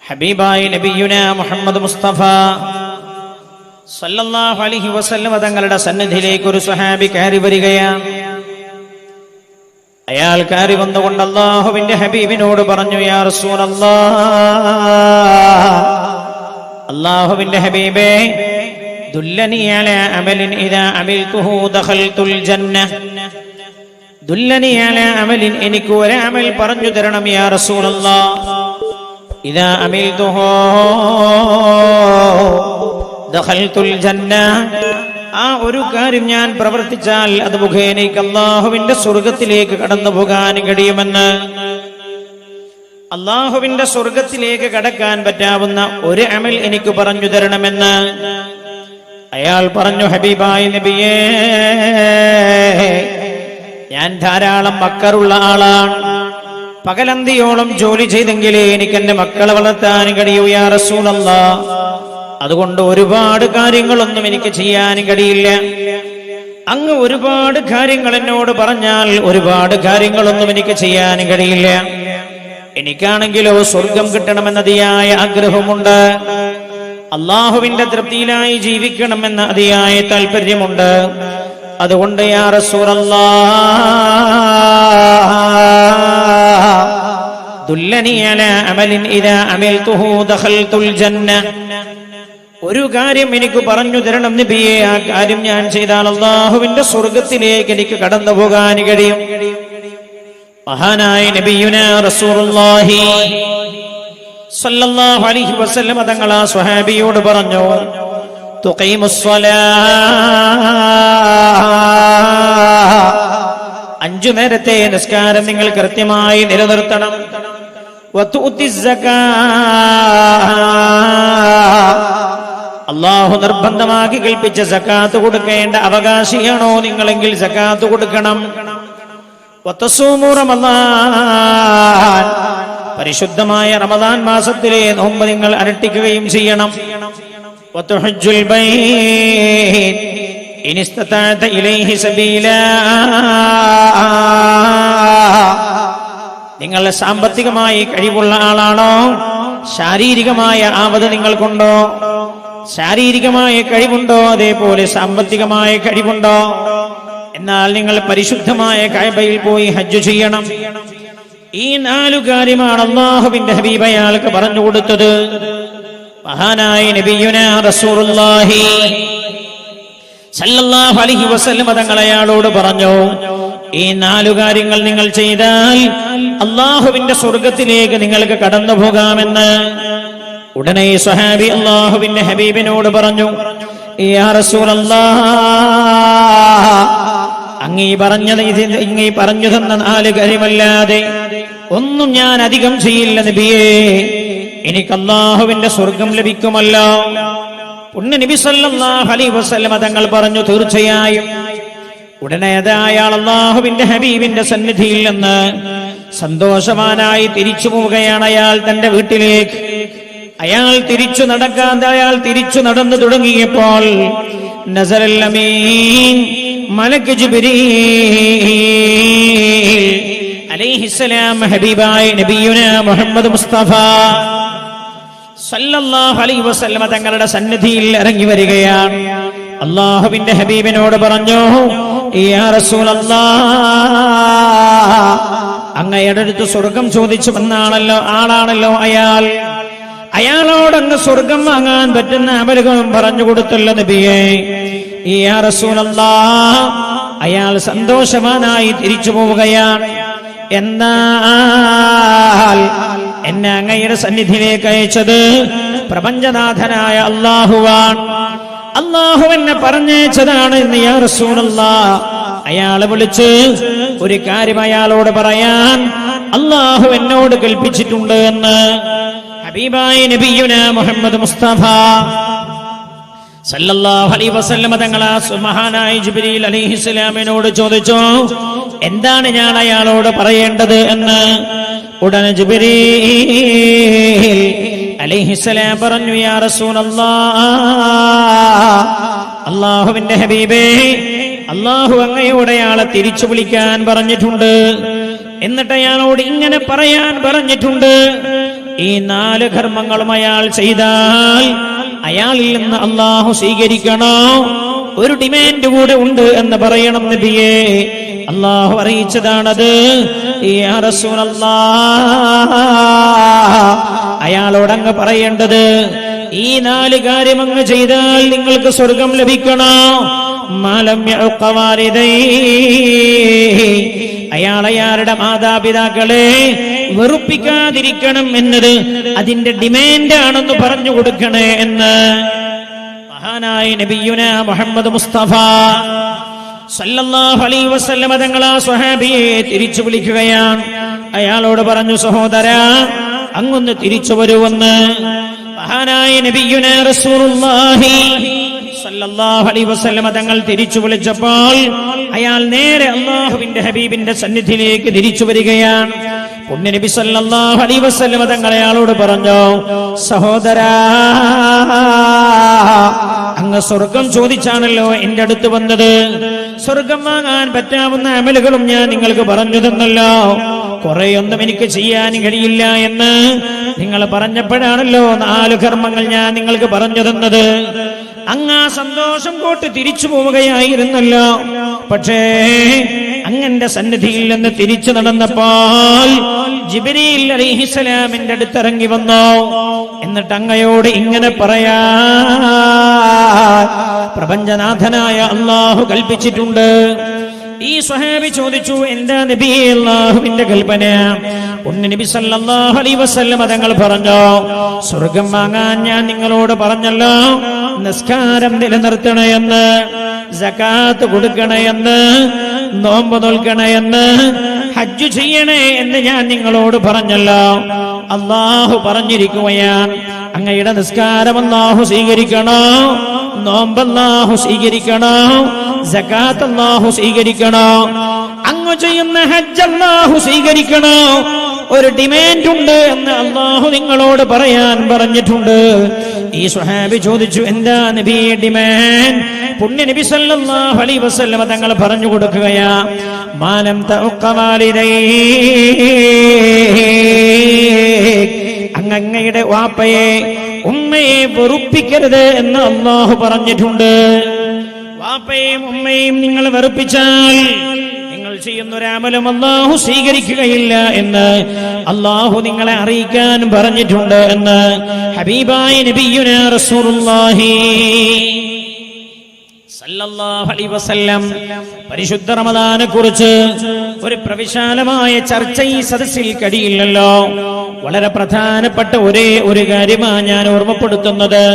ഹബീബായ നബിയുനാ മുഹമ്മദ് മുസ്തഫ സല്ലല്ലാഹു അലൈഹി വസല്ലം തങ്ങളുടെ സന്നിധിയിലേക്ക് ഒരു സ്വഹാബി കയറി വരികയാണ്. അയാൾ കയറി വന്നുകൊണ്ട് അല്ലാഹുവിന്റെ ഹബീബിനോട് പറഞ്ഞു, യാ റസൂലല്ലാഹ്, അല്ലാഹുവിന്റെ ഹബീബേ, ദുല്ലനി അലാ അമലിൻ ഇദാ അമിൽതുഹു ദഖൽതുൽ ജന്ന. ദുല്ലനി അലാ അമലിൻ, എനിക്ക് ഒരു അമൽ പറഞ്ഞു തരണം യാ റസൂലല്ലാഹ്. ഇദാ അമിൽതുഹു ദഖൽതുൽ ജന്ന, ആ ഒരു കാര്യം ഞാൻ പ്രവർത്തിച്ചാൽ അത് മുഖേന അല്ലാഹുവിന്റെ സ്വർഗത്തിലേക്ക് കടന്നു പോകാൻ കഴിയുമെന്ന്, അല്ലാഹുവിന്റെ സ്വർഗത്തിലേക്ക് കടക്കാൻ പറ്റാവുന്ന ഒരു അമൽ എനിക്ക് പറഞ്ഞു തരണമെന്ന് അയാൾ പറഞ്ഞു. ഹബീബായ നബിയേ, ഞാൻ ധാരാളം മക്കളുള്ള ആളാണ്. പകലന്തിയോളം ജോലി ചെയ്തെങ്കിലേ എനിക്ക് എന്റെ മക്കളെ വളർത്താൻ കഴിയൂ യാ റസൂലല്ലാഹ്. അതുകൊണ്ട് ഒരുപാട് കാര്യങ്ങളൊന്നും എനിക്ക് ചെയ്യാൻ കഴിയില്ല. അങ്ങ് ഒരുപാട് കാര്യങ്ങൾ എന്നോട് പറഞ്ഞാൽ ഒരുപാട് കാര്യങ്ങളൊന്നും എനിക്ക് ചെയ്യാൻ കഴിയില്ല. എനിക്കാണെങ്കിലോ സ്വർഗം കിട്ടണമെന്ന അതിയായ ആഗ്രഹമുണ്ട്, അള്ളാഹുവിന്റെ തൃപ്തിയിലായി ജീവിക്കണമെന്ന അതിയായ താല്പര്യമുണ്ട്. അതുകൊണ്ട് യാ റസൂലല്ലാഹ്, ദുല്ലനി അലാ അമലിൻ ഇദാ അമിൽതുഹു ദഖൽതുൽ ജന്ന, ഒരു കാര്യം എനിക്ക് പറഞ്ഞു തരണം നബിയേ. ആ കാര്യം ഞാൻ ചെയ്താൽ അല്ലാഹുവിന്റെ സ്വർഗത്തിലേക്ക് എനിക്ക് കടന്നു പോകാൻ കഴിയും. മഹാനായ നബിയുനാ റസൂലുള്ളാഹി സ്വല്ലല്ലാഹു അലൈഹി വസല്ലം തങ്ങൾ ആ സ്വഹാബിയോട് പറഞ്ഞു, തുഖീമുസ്സലാഹ്, 5 നേരത്തെ നിസ്കാരം നിങ്ങൾ കൃത്യമായി നിലനിർത്തണം. അല്ലാഹു നിർബന്ധമാക്കി കൽപ്പിച്ച സകാത്ത് കൊടുക്കേണ്ട അവകാശിയാണോ നിങ്ങളെങ്കിൽ സകാത്ത് കൊടുക്കണം. വതസൂമു റമളാൻ, പരിശുദ്ധമായ റമദാൻ മാസത്തിലെ നോമ്പ് നിങ്ങൾ അനുഷ്ഠിക്കുകയും ചെയ്യണം. വതുഹജ്ജുൽ ബൈത്ത് ഇൻ ഇസ്തതഅത ഇലൈഹി സബീലാ, നിങ്ങൾ സാമ്പത്തികമായി കഴിവുള്ള ആളാണോ, ശാരീരികമായ ആവത് നിങ്ങൾക്കുണ്ടോ, ശാരീരികമായ കഴിവുണ്ടോ, അതേപോലെ സാമ്പത്തികമായ കഴിവുണ്ടോ, എന്നാൽ നിങ്ങൾ പരിശുദ്ധമായ കഅബയിൽ പോയി ഹജ്ജ് ചെയ്യണം. ഈ 4 കാര്യമാണ് അല്ലാഹുവിന്റെ ഹബീബ് അയാൾക്ക് പറഞ്ഞു കൊടുത്തത്. മഹാനായ നബിയുനാ റസൂലുള്ളാഹി സല്ലല്ലാഹു അലൈഹി വസല്ലം തങ്ങൾ അയാളോട് പറഞ്ഞു, ഈ 4 കാര്യങ്ങൾ നിങ്ങൾ ചെയ്താൽ അല്ലാഹുവിന്റെ സ്വർഗത്തിലേക്ക് നിങ്ങൾക്ക് കടന്നു പോകാമെന്ന്. ഉടനെ സ്വഹാബി അല്ലാഹുവിന്റെ ഹബീബിനോട് പറഞ്ഞു, യാ റസൂലല്ലാഹ്, അങ്ങീ പറഞ്ഞു തന്ന 4 കാര്യമല്ലാതെ ഒന്നും ഞാൻ അധികം ചെയ്യില്ല നബിയേ. എനിക്ക് അല്ലാഹുവിന്റെ സ്വർഗം ലഭിക്കുമല്ലോ. പുണ്യ നബി സല്ലല്ലാഹു അലൈഹി വസല്ലം തങ്ങൾ പറഞ്ഞു, തീർച്ചയായും. ഉടനെ അയാൾ അല്ലാഹുവിന്റെ ഹബീബിന്റെ സന്നിധിയിൽ നിന്ന് സന്തോഷവാനായി തിരിച്ചു പോവുകയാണ്. അയാൾ തന്റെ വീട്ടിലേക്ക് അയാൾ തിരിച്ചു നടന്നു തുടങ്ങിയപ്പോൾ നസറൽ അമീൻ മലക്ക് ജിബ്രീൽ അലൈഹിസ്സലാം ഹബീബായ നബിയുനാ മുഹമ്മദ് മുസ്തഫ സല്ലല്ലാഹു അലൈഹി വസല്ലം തങ്ങളുടെ സന്നിധിയിൽ ഇറങ്ങി വരികയാണ്. അല്ലാഹുവിന്റെ ഹബീബിനോട് പറഞ്ഞു, യാ റസൂലല്ലാഹ്, അങ്ങയുടെ അടുത്ത് സ്വർഗം ചോദിച്ചു വന്നാണല്ലോ ആളാണല്ലോ അയാൾ. അയാളോടങ്ങ് സ്വർഗം വാങ്ങാൻ പറ്റുന്ന അമലുകളും പറഞ്ഞു കൊടുത്തല്ലോ നബിയേ. യാ റസൂലല്ലാഹ്, അയാൾ സന്തോഷവാനായി തിരിച്ചു പോവുകയാണ്. എന്നാൽ എന്നെ അങ്ങയുടെ സന്നിധിയിലേക്ക് അയച്ചത് പ്രപഞ്ചനാഥനായ അല്ലാഹുവാണ്. അല്ലാഹു എന്നെ പറഞ്ഞയച്ചതാണ് എന്ന് യാ റസൂലല്ലാഹ്. അയാളെ വിളിച്ച് ഒരു കാര്യം അയാളോട് പറയാൻ അല്ലാഹു എന്നോട് കൽപ്പിച്ചിട്ടുണ്ട് എന്ന് ഹബീബായ നബിയുനാ മുഹമ്മദ് മുസ്തഫ സല്ലല്ലാഹു അലൈഹി വസല്ലം തങ്ങൾ മഹാനായ ജിബ്രീൽ അലൈഹിസ്സലാമിനോട് ചോദിച്ചു, എന്താണ് ഞാൻ അയാളോട് പറയേണ്ടത് എന്ന്. ഉടനെ ജിബ്രീൽ അലൈഹിസ്സലാം പറഞ്ഞു, യാ റസൂലല്ലാഹ്, അല്ലാഹുവിന്റെ ഹബീബേ, അല്ലാഹു അങ്ങയോട് അയാളെ തിരിച്ചു വിളിക്കാൻ പറഞ്ഞിട്ടുണ്ട്. എന്നിട്ട് അയാളോട് ഇങ്ങനെ പറയാൻ പറഞ്ഞിട്ടുണ്ട്, ഈ 4 കർമ്മങ്ങളും അയാൾ ചെയ്താൽ അയാളിൽ നിന്ന് അല്ലാഹു സ്വീകരിക്കണോ? ഒരു ഡിമാൻഡ് കൂടെ ഉണ്ട് എന്ന് പറയണം നബിയേ. അല്ലാഹു അറിയിച്ചതാണത്. യാ റസൂലല്ലാഹ്, അയാളോടങ്ങ് പറയേണ്ടത് ഈ 4 കാര്യം അങ്ങ് ചെയ്താൽ നിങ്ങൾക്ക് സ്വർഗം ലഭിക്കണോ? മാലം അയാൾ അയാളുടെ മാതാപിതാക്കളെ വെറുപ്പിക്കാതിരിക്കണം എന്നത് അതിന്റെ ഡിമാൻഡാണെന്ന് പറഞ്ഞു കൊടുക്കണേ എന്ന് മഹാനായ നബിയുനാ മുഹമ്മദ് മുസ്തഫ സല്ലല്ലാഹു അലൈഹി വസല്ലം തങ്ങൾ ആ സ്വഹാബിയെ തിരിച്ചു വിളിക്കുകയാണ്. അയാളോട് പറഞ്ഞു, സഹോദരാ, അങ്ങൊന്ന് തിരിച്ചു വരുവെന്ന്. മഹാനായ നബിയുനാ റസൂലുള്ളാഹി സല്ലല്ലാഹു അലൈഹി വസല്ലം തങ്ങൾ തിരിച്ചു വിളിച്ചപ്പോൾ അയാൾ നേരെ അല്ലാഹുവിന്റെ ഹബീബിന്റെ സന്നിധിയിലേക്ക് തിരിച്ചു വരികയാണ്. പുണ്യ നബി സല്ലല്ലാഹു അലൈഹി വസല്ലം തങ്ങൾ അയാളോട് പറഞ്ഞു, സഹോദരാ, അങ്ങ് സ്വർഗം ചോദിച്ചാണല്ലോ എന്റെ അടുത്ത് വന്നത്. സ്വർഗം വാങ്ങാൻ പറ്റാവുന്ന അമലുകളും ഞാൻ നിങ്ങൾക്ക് പറഞ്ഞു തന്നല്ലോ. കുറെയൊന്നും എനിക്ക് ചെയ്യാൻ കഴിയില്ല എന്ന് നിങ്ങൾ പറഞ്ഞപ്പോഴാണല്ലോ 4 കർമ്മങ്ങൾ ഞാൻ നിങ്ങൾക്ക് പറഞ്ഞു തന്നത്. അങ്ങ് ആ സന്തോഷം കൂട്ടി തിരിച്ചു പോവുകയായിരുന്നല്ലോ. പക്ഷേ അങ്ങന്റെ സന്നിധിയിൽ നിന്ന് തിരിച്ചു നടന്നപ്പോൾ ജിബ്രീൽ അലൈഹിസ്സലാമിന്റെ അടുത്തിറങ്ങി വന്നു. എന്നിട്ട് അങ്ങയോട് ഇങ്ങനെ പറയാ, പ്രപഞ്ചനാഥനായ അല്ലാഹു കൽപ്പിച്ചിട്ടുണ്ട്. ഈ സ്വഹാബി ചോദിച്ചു, എന്താ നബിയേ അല്ലാഹുവിന്റെ കൽപ്പന? പുണ്യ നബി സല്ലല്ലാഹു അലൈഹി വസല്ലം തങ്ങൾ പറഞ്ഞു, സ്വർഗം വാങ്ങാൻ ഞാൻ നിങ്ങളോട് പറഞ്ഞല്ലോ, നിസ്കാരം നിലനിർത്തണമെന്ന്, സകാത്ത് കൊടുക്കണമെന്ന്, നോമ്പ് നോൽക്കണമെന്ന്, ഹജ്ജ് ചെയ്യണേ എന്ന് ഞാൻ നിങ്ങളോട് പറഞ്ഞല്ലോ. അല്ലാഹു പറഞ്ഞിരിക്കുകയാണ്, അങ്ങയുടെ നിസ്കാരം അല്ലാഹു സ്വീകരിക്കണോ, നോമ്പ് അല്ലാഹു സ്വീകരിക്കണോ, സകാത്ത് അല്ലാഹു സ്വീകരിക്കണോ, അങ്ങ് ചെയ്യുന്ന ഹജ്ജ് അല്ലാഹു സ്വീകരിക്കണോ? ഒരു ഡിമാൻഡ് ഉണ്ട് എന്ന് അല്ലാഹു നിങ്ങളോട് പറയാൻ പറഞ്ഞിട്ടുണ്ട്. ഈ സ്വഹാബി ചോദിച്ചു, എന്താ നബി ഡിമാൻഡ്? പുണ്യ നബി സല്ലല്ലാഹു അലൈഹി വസല്ലം തങ്ങൾ പറഞ്ഞു കൊടുക്കുകയാ, മാനം അങ്ങയുടെ വാപ്പയെ ഉമ്മയെ വെറുപ്പിക്കരുത് എന്ന് അല്ലാഹു പറഞ്ഞിട്ടുണ്ട്. വാപ്പയും ഉമ്മയും നിങ്ങൾ വെറുപ്പിച്ചാൽ നിങ്ങൾ ചെയ്യുന്നൊരമലും അല്ലാഹു സ്വീകരിക്കുകയില്ല എന്ന് അല്ലാഹു നിങ്ങളെ അറിയിക്കാൻ പറഞ്ഞിട്ടുണ്ട് എന്ന് ഹബീബായ നബിയുനാ റസൂലുള്ളാഹി സല്ലല്ലാഹു അലൈഹി വസല്ലം പരിശുദ്ധ റമദാനെ കുറിച്ച് ഒരു പ്രവിശാലമായ ചർച്ച ഈ സദസ്സിൽ കഴിയില്ലല്ലോ. വളരെ പ്രധാനപ്പെട്ട ഒരു കാര്യമാണ് ഞാൻ ഓർമ്മപ്പെടുത്തുന്നത്.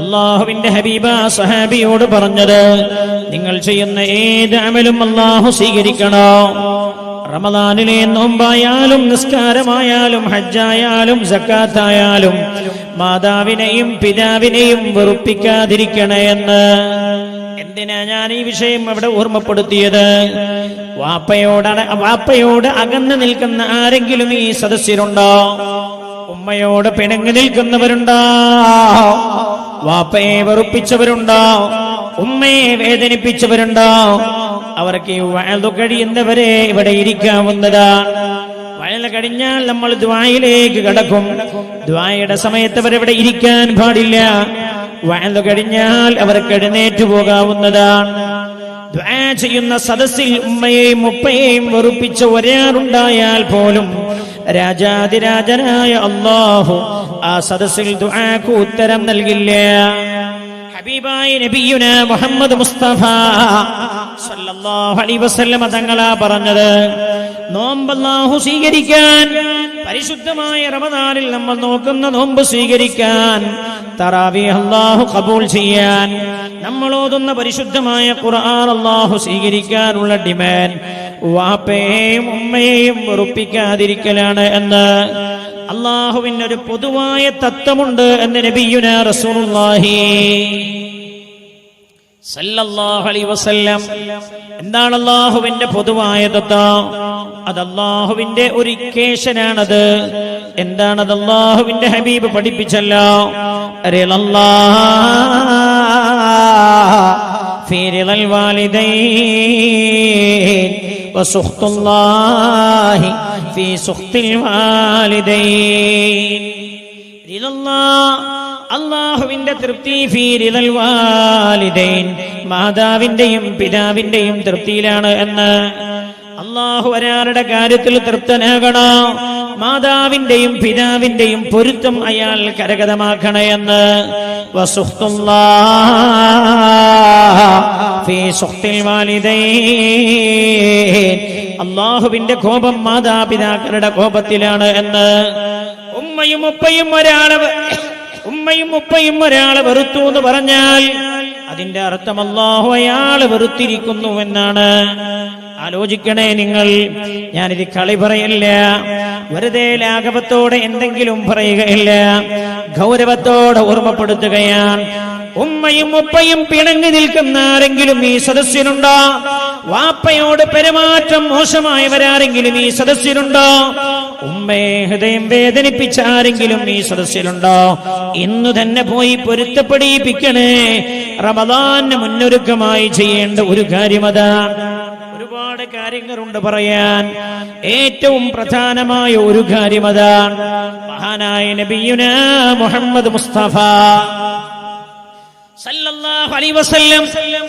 അല്ലാഹുവിന്റെ ഹബീബ സ്വഹാബിയോട് പറഞ്ഞത്, നിങ്ങൾ ചെയ്യുന്ന ഏത് അമലും അല്ലാഹു സ്വീകരിക്കണോ. റമദാനിലെ നോമ്പായാലും നിസ്കാരമായാലും ഹജ്ജായാലും സക്കാത്തായാലും മാതാവിനെയും പിതാവിനെയും വെറുപ്പിക്കാതിരിക്കണേ എന്ന്. എന്തിനാ ഞാൻ ഈ വിഷയം അവിടെ ഓർമ്മപ്പെടുത്തിയത്? വാപ്പയോട് അകന്നു നിൽക്കുന്ന ആരെങ്കിലും ഈ സദസ്സിലുണ്ടോ? ഉമ്മയോട് പിണങ്ങി നിൽക്കുന്നവരുണ്ടോ? വാപ്പയെ വെറുപ്പിച്ചവരുണ്ടോ? ഉമ്മയെ വേദനിപ്പിച്ചവരുണ്ടോ? അവർക്ക് ഈ വഅദ് കഴിയുന്നവരെ ഇവിടെ ഇരിക്കാവുന്നതാണ്. വഅദ് കഴിഞ്ഞാൽ നമ്മൾ ദുആയിലേക്ക് കടക്കും. ദുആയുടെ സമയത്ത് അവരെവിടെ ഇരിക്കാൻ പാടില്ല. വഅദ് കഴിഞ്ഞാൽ അവർക്ക് എഴുന്നേറ്റ് പോകാവുന്നതാണ്. ദുആ ചെയ്യുന്ന സദസ്സിൽ ഉമ്മയെയും ഉപ്പയെയും വെറുപ്പിച്ച ഒരാളുണ്ടായാൽ പോലും രാജാതിരാജനായ അല്ലാഹു ആ സദസ്സിൽ ദുആക്ക് ഉത്തരം നൽകില്ല. ഹബീബായ നബിയുനാ മുഹമ്മദ് മുസ്തഫ സല്ലല്ലാഹു അലൈഹി വസല്ലം തങ്ങളാ പറഞ്ഞത്, നോമ്പ് അല്ലാഹു സ്വീകരിക്കാൻ, പരിശുദ്ധമായ റമദാനിൽ നമ്മൾ നോക്കുന്ന നോമ്പ് സ്വീകരിക്കാൻ, തറാവീഹ് അല്ലാഹു ഖബൂൽ ചെയ്യാൻ, നമ്മൾ ഓതുന്ന പരിശുദ്ധമായ ഖുർആൻ അല്ലാഹു സ്വീകരിക്കാനുള്ള ഡിമാൻഡ് വാപ്പയെയും ഉമ്മയെയും വെറുപ്പിക്കാതിരിക്കലാണ് എന്ന് അല്ലാഹുവിന് ഒരു പൊതുവായ തത്വമുണ്ട് എന്ന് നബിയുനാ റസൂലുള്ളാഹി സല്ലല്ലാഹു അലൈഹി വസല്ലം. എന്താണ് അല്ലാഹുവിന്റെ പൊതുവായ തത്വം? അത് അല്ലാഹുവിന്റെ ഒരു ഇക്വേഷനാണത്. എന്താണത്? അല്ലാഹുവിന്റെ ഹബീബ് പഠിപ്പിച്ചല്ലോ, ഫീ റിളൽ വാലിദൈൻ വസുഖ്തുല്ലാഹി ഫീ സുഖ്തിൽ വാലിദൈൻ. അല്ലാഹുവിന്റെ തൃപ്തി ഫീ റിദൽ വാലിദൈൻ, മാതാവിന്റെയും പിതാവിന്റെയും തൃപ്തിയിലാണ് എന്ന്. അല്ലാഹു ഒരാളുടെ കാര്യത്തിൽ തൃപ്തനാകണോ, മാതാവിന്റെയും പിതാവിന്റെയും പൊരുത്തം അയാൾ കരഗതമാക്കണേ എന്ന്. ഫീ സുഖ്തിൽ വാലിദൈൻ, അല്ലാഹുവിന്റെ കോപം മാതാപിതാക്കളുടെ കോപത്തിലാണ് എന്ന്. ഉമ്മയും ഉപ്പയും ഒരാളെ വെറുത്തു എന്ന് പറഞ്ഞാൽ അതിന്റെ അർത്ഥം അല്ലാഹു അയാളെ വെറുത്തിരിക്കുന്നു എന്നാണ്. ആലോചിക്കണേ നിങ്ങൾ. ഞാനിത് കളി പറയില്ല, വെറുതെ ലാഘവത്തോടെ എന്തെങ്കിലും പറയുകയില്ല, ഗൗരവത്തോടെ ഓർമ്മപ്പെടുത്തുകയാണ്. ഉമ്മയും ഉപ്പയും പിണങ്ങി നിൽക്കുന്ന ആരെങ്കിലും ഈ സദസ്സിലുണ്ടോ? വാപ്പയോട് പെരുമാറ്റം മോശമായവരാരെങ്കിലും ഈ സദസ്സിലുണ്ടോ? ഉമ്മയെ ഹൃദയം വേദനിപ്പിച്ച ആരെങ്കിലും ഈ സദസ്സിലുണ്ടോ? ഇന്നു തന്നെ പോയി പൊരുത്തപ്പെടിപ്പിക്കണേ. റമദാന് മുന്നൊരുക്കമായി ചെയ്യേണ്ട ഒരു കാര്യമതാണ്. ഒരുപാട് കാര്യങ്ങളുണ്ട് പറയാൻ. ഏറ്റവും പ്രധാനമായ ഒരു കാര്യമതാണ് മഹാനായ നബിയുനാ മുഹമ്മദ് മുസ്തഫ സല്ലല്ലാഹു അലൈഹി വസല്ലം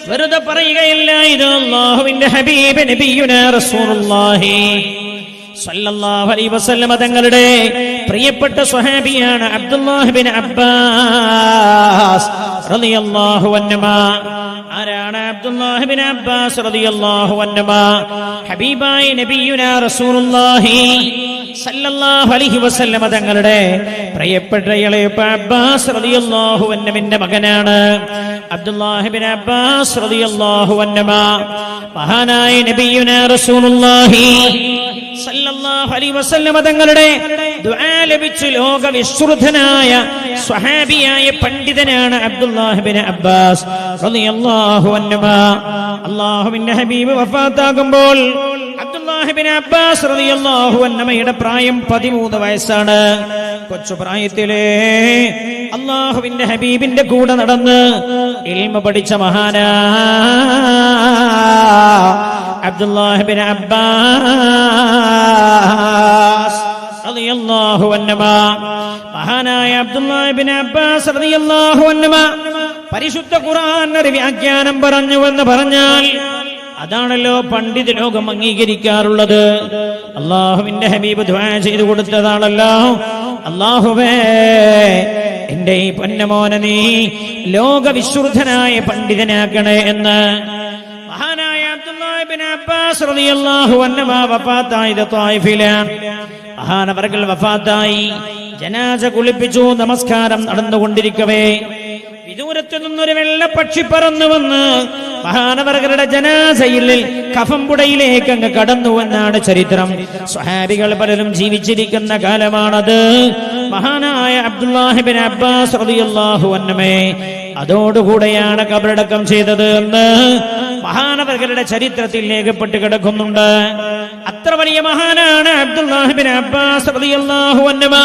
വെറുതെ പറയുകയില്ല, ഇത് അല്ലാഹുവിന്റെ ഹബീബ് നബിയുനാ റസൂലുള്ളാഹി സല്ലല്ലാഹു അലൈഹി വസല്ലം തങ്ങളുടെ പ്രിയപ്പെട്ട സ്വഹാബിയാണ് അബ്ദുല്ലാഹ് ബിൻ അബ്ബാസ് റളിയല്ലാഹു അൻഹുമാ. ആരാണ് അബ്ദുല്ലാഹ് ബിൻ അബ്ബാസ് റളിയല്ലാഹു അൻഹുമാ? ഹബീബായ നബിയുനാ റസൂലുള്ളാഹി സല്ലല്ലാഹു അലൈഹി വസല്ലം തങ്ങളുടെ പ്രിയപ്പെട്ട ഇളയ അബ്ബാസ് റളിയല്ലാഹു അൻഹുവിന്റെ മകനാണ്. അബ്ദുല്ലാഹ് ബിൻ അബ്ബാസ് റളിയല്ലാഹു അൻഹുമാ മഹാനായ നബിയുനാ റസൂലുള്ളാഹി സല്ലല്ലാഹു അലൈഹി വസല്ലം തങ്ങളുടെ ദുആ ലഭിച്ച് ലോക വിശ്രുതനായ സ്വഹാബിയായ പണ്ഡിതനാണ് അബ്ദുല്ലാഹ് ബിൻ അബ്ബാസ് റളിയല്ലാഹു അൻഹുമാ. അല്ലാഹുവിന്റെ ഹബീബ് വഫാത്താകുമ്പോൾ അബ്ദുല്ലാഹ് ബിൻ അബ്ബാസ് റളിയല്ലാഹു അൻഹുമയുടെ പ്രായം 13 വയസ്സാണ്. കൊച്ചു പ്രായത്തിലെ അല്ലാഹുവിന്റെ ഹബീബിന്റെ കൂടെ നടന്ന് ഇൽമ പഠിച്ച മഹാനാ അബ്ദുല്ലാഹ് ബിൻ അബ്ബാസ് റളിയല്ലാഹു അൻഹുമാ. മഹാനായ അബ്ദുല്ലാഹ് ബിൻ അബ്ബാസ് റളിയല്ലാഹു അൻഹുമാ പരിശുദ്ധ ഖുർആൻ ഒരു വ്യാഖ്യാനം പറഞ്ഞുവെന്ന് പറഞ്ഞാൽ അതാണല്ലോ പണ്ഡിത ലോകം അംഗീകരിക്കാറുള്ളത്. അല്ലാഹുവിന്റെ ഹബീബ് ദുആ ചെയ്തു കൊടുത്തതാണല്ലോ, അല്ലാഹുവേ എന്റെ ഈ പൊന്നമോനെ നീ ലോക വിശ്രുതനായ പണ്ഡിതനാക്കണേ എന്ന്. മഹാനായ അബ്ദുല്ലാഹ് ബിൻ അബ്ബാസ് റളിയല്ലാഹു അൻഹു വഫാത്തായത് ത്വായിഫിലാണ്. മഹാനവർകൾ വഫാത്തായി, ജനാസ കുളിപ്പിച്ചു, നമസ്കാരം നടന്നുകൊണ്ടിരിക്കവേ വിദൂരത്തു നിന്നൊരു വെള്ളപ്പക്ഷി പറന്നു വന്ന് മഹാനവർകളുടെ ജനാസയിൽ കഫംപുടയിലേക്ക് അങ്ങ് കടന്നുവെന്നാണ് ചരിത്രം. സ്വഹാബികൾ പലരും ജീവിച്ചിരിക്കുന്ന കാലമാണത്. മഹാനായ അബ്ദുല്ലാഹ് ബിൻ അബ്ബാസ് റളിയല്ലാഹു അൻഹുമേ അതോടുകൂടെയാണ് ഖബറടക്കം ചെയ്തത് എന്ന് മഹാനവർകളുടെ ചരിത്രത്തിൽ രേഖപ്പെട്ട് കിടക്കുന്നുണ്ട്. അത്ര വലിയ മഹാനാണ് അബ്ദുല്ലാഹ് ബിൻ അബ്ബാസ് റളിയല്ലാഹു അൻഹു.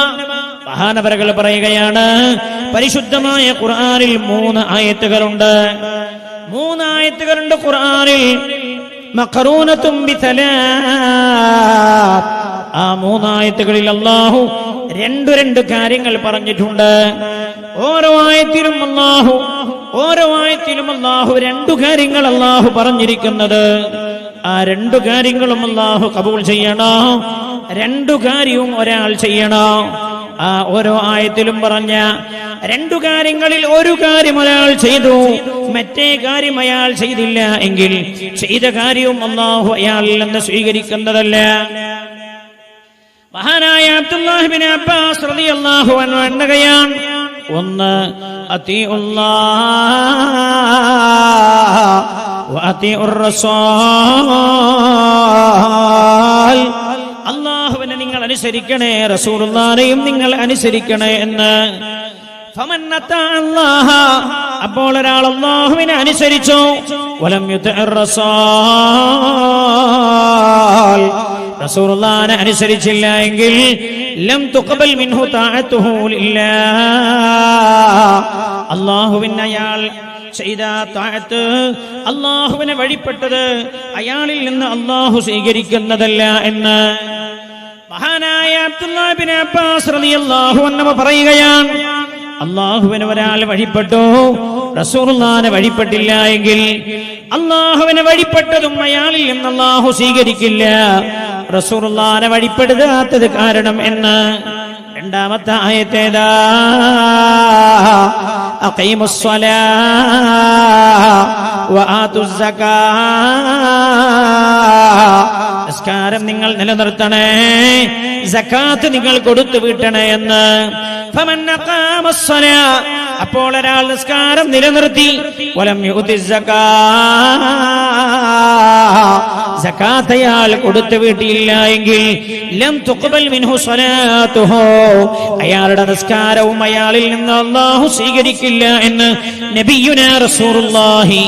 മഹാനവറുകൾ പറയുകയാണ്, പരിശുദ്ധമായ ഖുർആനിൽ 3 ആയത്തുകളുണ്ട്. 3 ആയത്തുകളുണ്ട് ഖുർആനിൽ. മഖറൂനത്തും ബിതലാത്ത്. ആ 3 ആയത്തുകളിൽ അല്ലാഹു രണ്ട് കാര്യങ്ങൾ പറഞ്ഞിട്ടുണ്ട്. ഓരോ ആയത്തിലും അല്ലാഹു 2 കാര്യങ്ങൾ അല്ലാഹു പറഞ്ഞിരിക്കുന്നത്. ആ 2 കാര്യങ്ങളും അല്ലാഹു കബൂൽ ചെയ്യണോ? 2 കാര്യവും ഒരാൾ ചെയ്യണോ? ആ ഓരോ ആയത്തിലും പറഞ്ഞ 2 കാര്യങ്ങളിൽ ഒരു കാര്യം ഒരാൾ ചെയ്തു, മറ്റേ കാര്യം അയാൾ ചെയ്തില്ല എങ്കിൽ ചെയ്ത കാര്യവും അല്ലാഹു അയാളിൽ നിന്ന് സ്വീകരിക്കുന്നതല്ല. മഹാനായ അബ്ദുല്ലാഹ് ബിൻ അബ്ബാസ് റളിയല്ലാഹു അൻഹു എണ്ണുകയാണ്. 1 അത്തിഉല്ലാഹ് വ അത്തിഉർ റസൂൽ. അല്ലാഹുവിനെ നിങ്ങൾ അനുസരിക്കണേ, റസൂലുള്ളാഹിനെയും നിങ്ങൾ അനുസരിക്കണേ എന്ന്. ഫമൻ അതാ അല്ലാഹ, അപ്പോൾ ഒരാൾ അല്ലാഹുവിനെ അനുസരിച്ചു, വലം യുതിഉർ റസൂൽ, റസൂലുള്ളാഹിനെ അനുസരിച്ചില്ല എങ്കിൽ ലം തുഖബൽ മിൻഹു തഅതുഹു ലില്ലാഹ്, അല്ലാഹുവിനെ അയാൾ ചെയ്ത തഅത്ത്, അല്ലാഹുവിനെ വഴിപ്പെട്ടത് അയാളിൽ നിന്ന് അല്ലാഹു സ്വീകരിക്കുന്നതല്ല എന്ന്. മഹാനായ അബ്ദുല്ലാഹ് ഇബ്നു അബ്ബാസ് റളിയല്ലാഹു അൻഹു പറയുകയാണ്, അല്ലാഹുവിനെ ഒരാൾ വഴിപ്പെട്ടു, റസൂലുള്ളാഹിനെ വഴിപ്പെട്ടില്ല എങ്കിൽ അല്ലാഹുവിനെ വഴിപ്പെട്ടതും അയാളിൽ നിന്ന് അല്ലാഹു സ്വീകരിക്കില്ല. റസൂലുള്ളാഹിനെ വഴിപ്പെടുത്താത്തത് കാരണം എന്ന്. രണ്ടാമത്തെ ആയത്തേതാ? അഖീമുസ് സ്വലാഹ വആതുസ് സകാഹ. നിസ്കാരം നിങ്ങൾ നിലനിർത്തണേ, സകാത്ത് നിങ്ങൾ കൊടുത്തു വീട്ടണേ എന്ന്. ഫമൻ അഖാമസ് സ്വലാഹ, അപ്പോൾ ഒരാൾ നിസ്കാരം നിലനിർത്തി, വലം യുഅ്തിസ് സകാഹ, സകാത്ത് അയാൾ കൊടുത്തു വീട്ടിയില്ല എങ്കിൽ ലം തുഖ്ബൽ മിൻഹു സ്വലാത്തുഹു, അയാളുടെ നിസ്കാരവും അയാളിൽ നിന്ന് അല്ലാഹു സ്വീകരിക്കില്ല എന്ന് നബിയുനാ റസൂലുള്ളാഹി